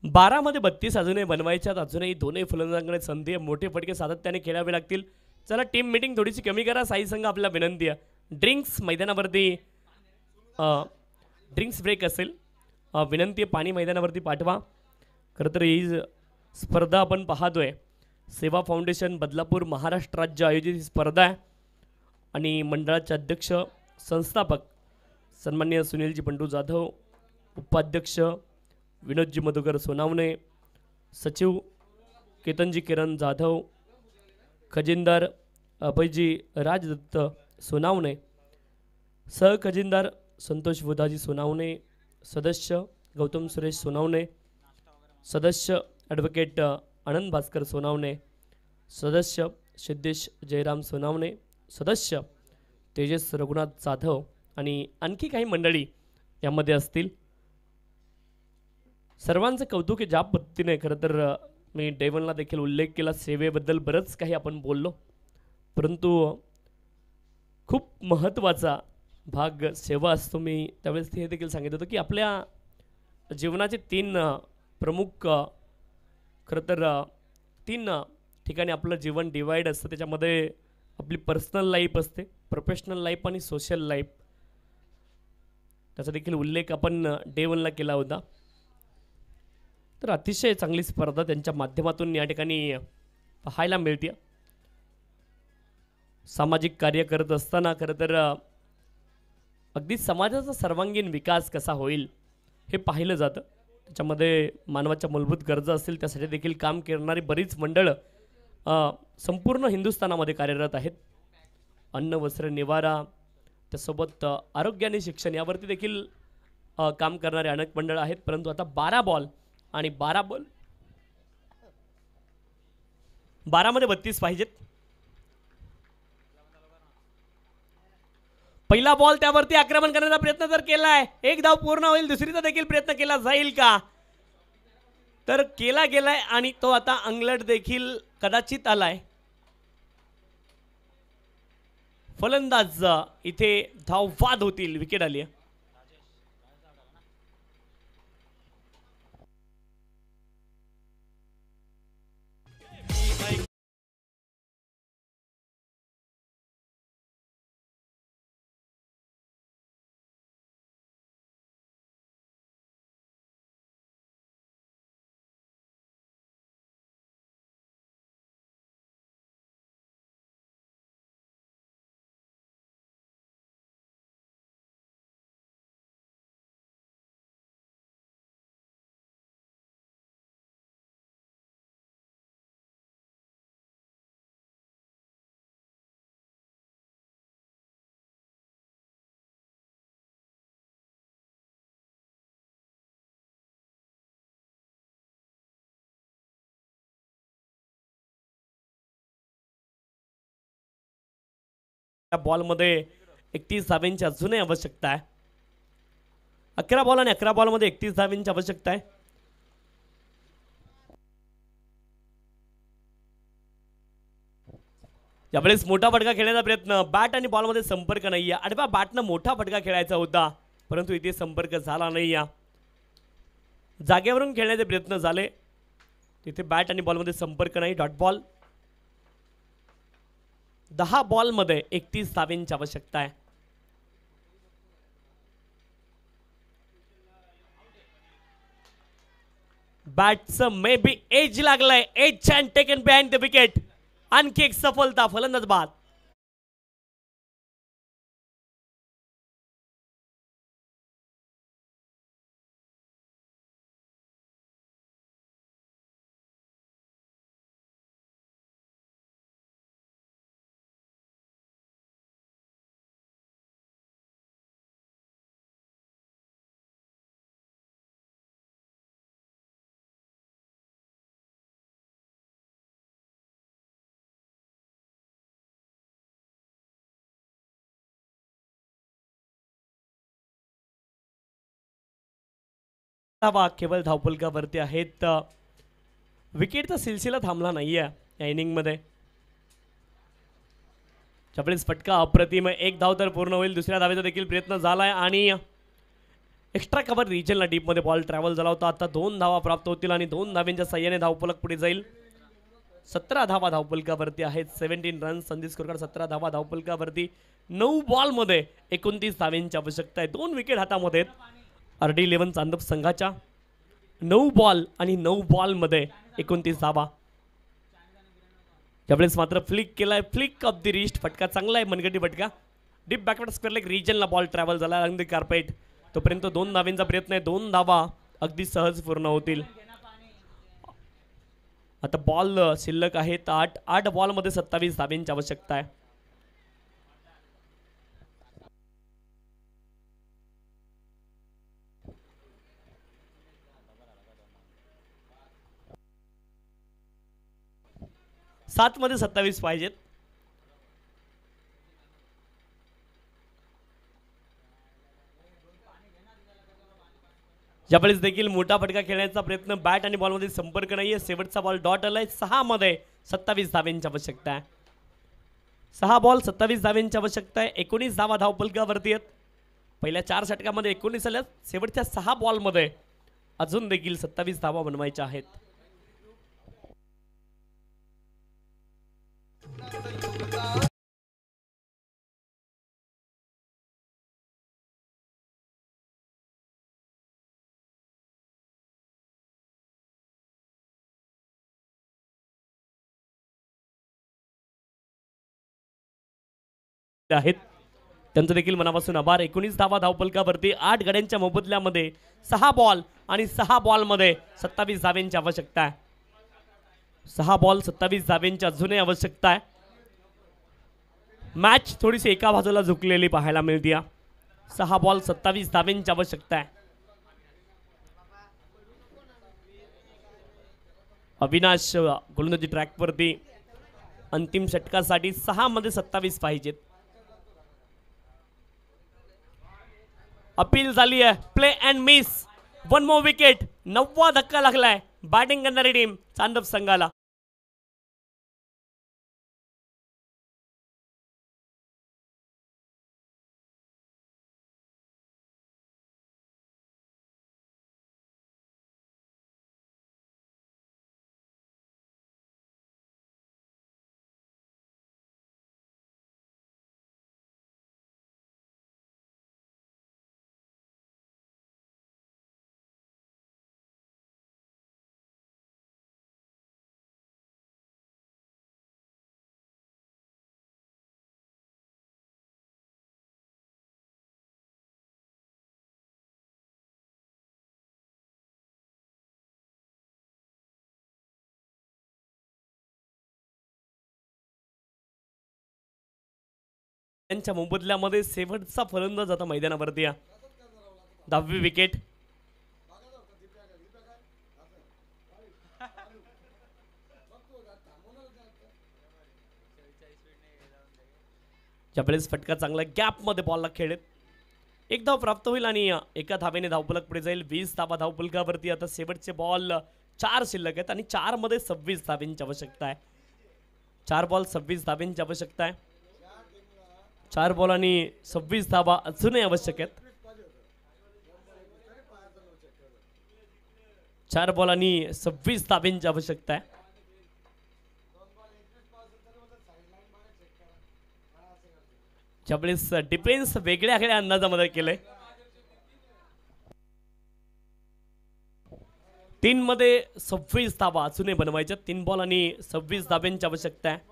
बारामध्ये 32 अजूनही बनवायच्यात. अजूनही दोन्ही फलंदाजांकडे संधी आहे. मोठे फटके सातत्याने खेळावे लागतील. चला, टीम मीटिंग थोडीशी कमी करा. साई संघ आपला विनंती आहे. ड्रिंक्स मैदानावरती ड्रिंक्स ब्रेक असेल, विनंती आहे पाणी मैदानावरती पाठवा. खरं तर ही स्पर्धा आपण पाहतोय, सेवा फाउंडेशन बदलापूर महाराष्ट्र राज्य आयोजित ही स्पर्धा आहे आणि मंडळाचे अध्यक्ष संस्थापक सन्माननीय सुनीलजी बंडू जाधव, उपाध्यक्ष विनोदजी मधुकर सोनावणे, सचिव केतनजी किरण जाधव, खजिनदार अभयजी राजदत्त सोनावणे, सहखजिनदार संतोष बुधाजी सोनावणे, सदस्य गौतम सुरेश सोनावणे, सदस्य ॲडव्होकेट आनंद भास्कर सोनावणे, सदस्य सिद्धेश जयराम सोनावणे, सदस्य तेजस रघुनाथ जाधव आणि आणखी काही मंडळी यामध्ये असतील. सर्वांचं कौतुक आहे ज्या पद्धतीने. खरं तर मी डेवनला देखील उल्लेख केला, सेवेबद्दल बरंच काही आपण बोललो, परंतु खूप महत्त्वाचा भाग सेवा असतो. मी त्यावेळेस हे देखील सांगितलं होतं की आपल्या जीवनाचे 3 प्रमुख खरं तर 3 ठिकाणी आपलं जीवन डिवाईड असतं. त्याच्यामध्ये आपली पर्सनल लाईफ असते, प्रोफेशनल लाईफ आणि सोशल लाईफ. त्याचा देखील उल्लेख आपण डे 1ला केला होता. तर अतिशय चांगली स्पर्धा त्यांच्या माध्यमातून या ठिकाणी पाहायला मिळते. सामाजिक कार्य करत असताना खरं तर अगदी समाजाचा सर्वांगीण विकास कसा होईल हे पाहिलं जातं. त्याच्यामध्ये मानवाच्या मूलभूत गरजा असतील त्यासाठी देखील काम करणारी बरीच मंडळं संपूर्ण हिंदुस्थानामध्ये कार्यरत आहेत. अन्न, वस्त्र, निवारा, त्यासोबत आरोग्य आणि शिक्षण यावरती देखील काम करणारे अनेक मंडळं आहेत. परंतु आता 12 बॉल आणि 12 बॉल 12मध्ये 32 पाहिजेत. पहिला बॉल त्यावरती आक्रमण करण्याचा प्रयत्न जर केलाय, एक धाव पूर्ण होईल, दुसरीचा देखील प्रयत्न केला जाईल का, तर केला गेलाय आणि तो आता अंगलट देखील कदाचित आलाय. फलंदाज इथे धाव बाद होतील, विकेट आली आहे. बॉलमध्ये 31 धाव्यांची अजूनही आवश्यकता आहे. 11 बॉल आणि 11 बॉलमध्ये 31 धाव्यांची आवश्यकता आहे. यावेळेस मोठा फटका खेळण्याचा प्रयत्न, बॅट आणि बॉलमध्ये संपर्क नाही आहे. आडव्या बॅटनं मोठा फटका खेळायचा होता परंतु इथे संपर्क झाला नाही आहे. जागेवरून खेळण्याचे प्रयत्न झाले, तिथे बॅट आणि बॉलमध्ये संपर्क नाही. Dot ball. 10 बॉलमध्ये 31 धावांची आवश्यकता आहे. बॅटचं मे बी एज लागलाय. Edge and taken behind the wicket. आणखी एक सफलता. फलंदाज बाद. धावा केवळ धावफलकावरती आहेत. विकेटचा सिलसिला थांबला नाहीये या इनिंगमध्ये. त्यावेळेस फटका अप्रतिम. एक धाव तर पूर्ण होईल. दुसऱ्या धावेचा देखील प्रयत्न झालाय आणि एक्स्ट्रा कव्हर रिजनला डीपमध्ये बॉल ट्रॅव्हल झाला होता. आता 2 धावा प्राप्त होतील आणि 2 धाव्यांच्या साह्याने धावफलक पुढे जाईल. 17 धावा धावफलकावरती आहेत. 17 रन्स. संदेश कोरकर 17 धावा धावफलकावरती. 9 बॉलमध्ये 29 धाव्यांची आवश्यकता आहे. 2 विकेट हातामध्ये आहेत RD11 चांदप संघाच्या. 9 बॉल आणि 9 बॉलमध्ये 29 धावा. यावेळेस मात्र फ्लिक केलाय. Flick of the wrist. फटका चांगला आहे. मनगटी फटका. डीप बॅकवर्ड स्क्वेअर लेग रिजनला बॉल ट्रॅव्हल झाला अगदी कार्पेट. तोपर्यंत 2 धावांचा प्रयत्न आहे. 2 धावा अगदी सहज पूर्ण होतील. आता बॉल शिल्लक आहेत 8 बॉलमध्ये 27 धावांची आवश्यकता आहे. सात मध्ये 27 पाहिजेत. यावेळेस देखील मोठा फटका खेळण्याचा प्रयत्न. बॅट आणि बॉलमध्ये संपर्क नाहीये. शेवटचा बॉल डॉट आलाय. 6 मध्ये 27 धावांची आवश्यकता आहे. 6 बॉल 27 धावांची आवश्यकता आहे. 19 धावा धावफलकावरती आहेत. पहिल्या 4 षटकामध्ये 19 आल्यात. शेवटच्या 6 बॉलमध्ये अजून देखील 27 धावा बनवायच्या आहेत. आहेत त्यांचं देखील मनापासून आभार. 19 धावा धावफलकावरती. 8 गड्यांच्या मोबदल्यामध्ये 6 बॉल आणि 6 बॉलमध्ये 27 धावांची आवश्यकता आहे. 6 बॉल 27 धावांची अजूनही आवश्यकता आहे. मॅच थोडीशी एका बाजूला झुकलेली पाहायला मिळते. 6 बॉल 27 धावांची आवश्यकता आहे. अविनाश गोलंदाजी ट्रॅकवरती. अंतिम षटकासाठी 6 मध्ये 27 पाहिजेत. अपील झाली आहे. Play and miss. 1 more wicket. 9वा धक्का लागलाय बॅटिंग करणारी टीम चांदप संघाला. त्यांच्या मोबदल्यामध्ये शेवटचा फलंदाज आता मैदानावरती. 10वी विकेट. यावेळेस फटका चांगला गॅपमध्ये बॉलला खेळत. 1 धाव प्राप्त होईल आणि एका धावेने धावफलक पुढे जाईल. 20 धावा धावफलकावरती. आता शेवटचे बॉल 4 शिल्लक आहेत आणि 4 मध्ये 26 धावांची आवश्यकता आहे. 4 बॉल 26 धाब्यांची आवश्यकता आहे. 4 बॉल आणि 26 धाबा अजूनही आवश्यक आहेत. 4 बॉल आणि 26 धाब्यांची आवश्यकता आहे. ज्यावेळेस डिफेन्स वेगळ्या वेगळ्या अंदाजामध्ये केलंय. 3 मध्ये 26 धाबा अजूनही बनवायच्या. 3 बॉल आणि 26 धाब्यांची आवश्यकता आहे.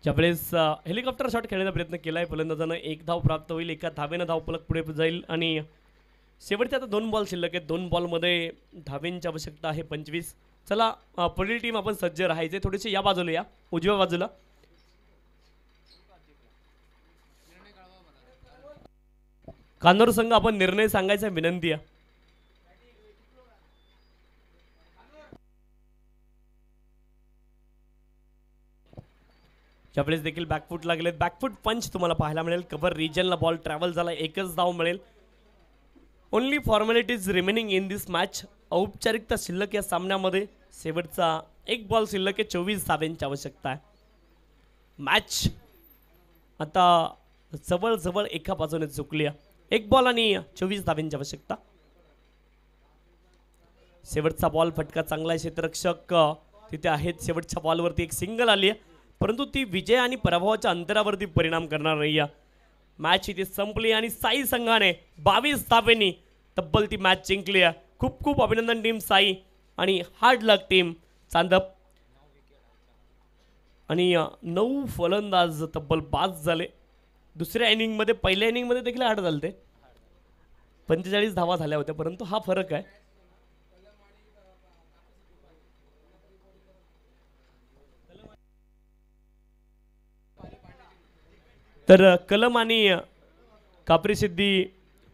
ज्यावेळेस हेलिकॉप्टर शॉट खेळण्याचा प्रयत्न केलाय फलंदाजानं. 1 धाव प्राप्त होईल. 1 धावेनं धावफलक पुढे जाईल आणि शेवटचे आता 2 बॉल शिल्लक आहेत. 2 बॉलमध्ये धावेंची आवश्यकता आहे 25. चला पुढील टीम आपण सज्ज राहायचे. थोडेसे या बाजूला या, उजव्या बाजूला. कान्नूर संघ आपण निर्णय सांगायचा विनंती आहे. ज्यावेळेस देखील बॅकफूट लागलेत. बॅकफूट पंच तुम्हाला पाहायला मिळेल. कव्हर रिजनला बॉल ट्रॅव्हल झाला. 1च धाव मिळेल. Only formalities remaining in this match. औपचारिकता शिल्लक या सामन्यामध्ये. शेवटचा 1 बॉल शिल्लक आहे. 24 धाब्यांची आवश्यकता आहे. मॅच आता जवळ एका बाजूने चुकली आहे. 1 बॉल आणि 24 धाब्यांची आवश्यकता. शेवटचा बॉल फटका चांगला आहे. क्षेत्ररक्षक तिथे आहेत. शेवटच्या बॉलवरती एक सिंगल आली आहे, परंतु ती विजय आणि पराभवाच्या अंतरावरती परिणाम करणार नाही आहे. मॅच इथे संपली आणि साई संघाने 22 धाब्यांनी तब्बल ती मॅच जिंकली आहे. खूप खूप अभिनंदन टीम साई आणि हार्ड लक टीम चांदप. आणि 9 फलंदाज तब्बल बाद झाले. दुसऱ्या इनिंगमध्ये, पहिल्या इनिंगमध्ये देखील 8 झाले ते. 45 धावा झाल्या होत्या, परंतु हा फरक आहे. तर कलम आणि कापरी सिद्धी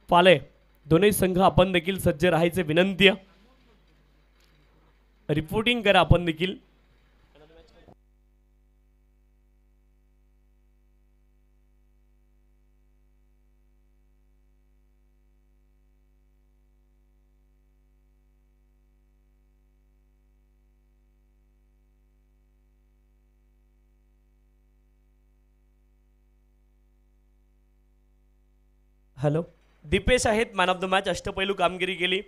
पाले दोन्ही संघ आपण देखील सज्ज राहायचे विनंती आहे. रिपोर्टिंग करा आपण देखील. हॅलो, दीपेश आहेत मॅन ऑफ द मॅच. अष्टपैलू कामगिरी केली.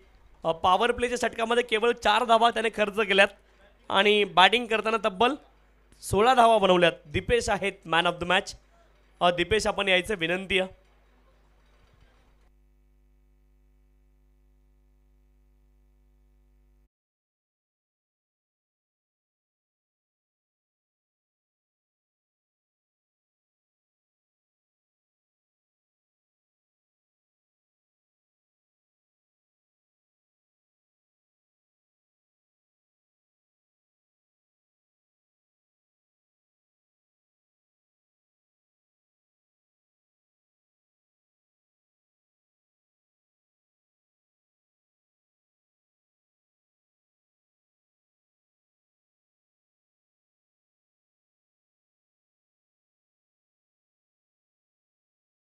पॉवर प्लेच्या षटकामध्ये केवळ 4 धावा त्याने खर्च केल्यात आणि बॅटिंग करताना तब्बल 16 धावा बनवल्यात. दीपेश आहेत man of the match. Deepesh आपण यायचं विनंती आहे.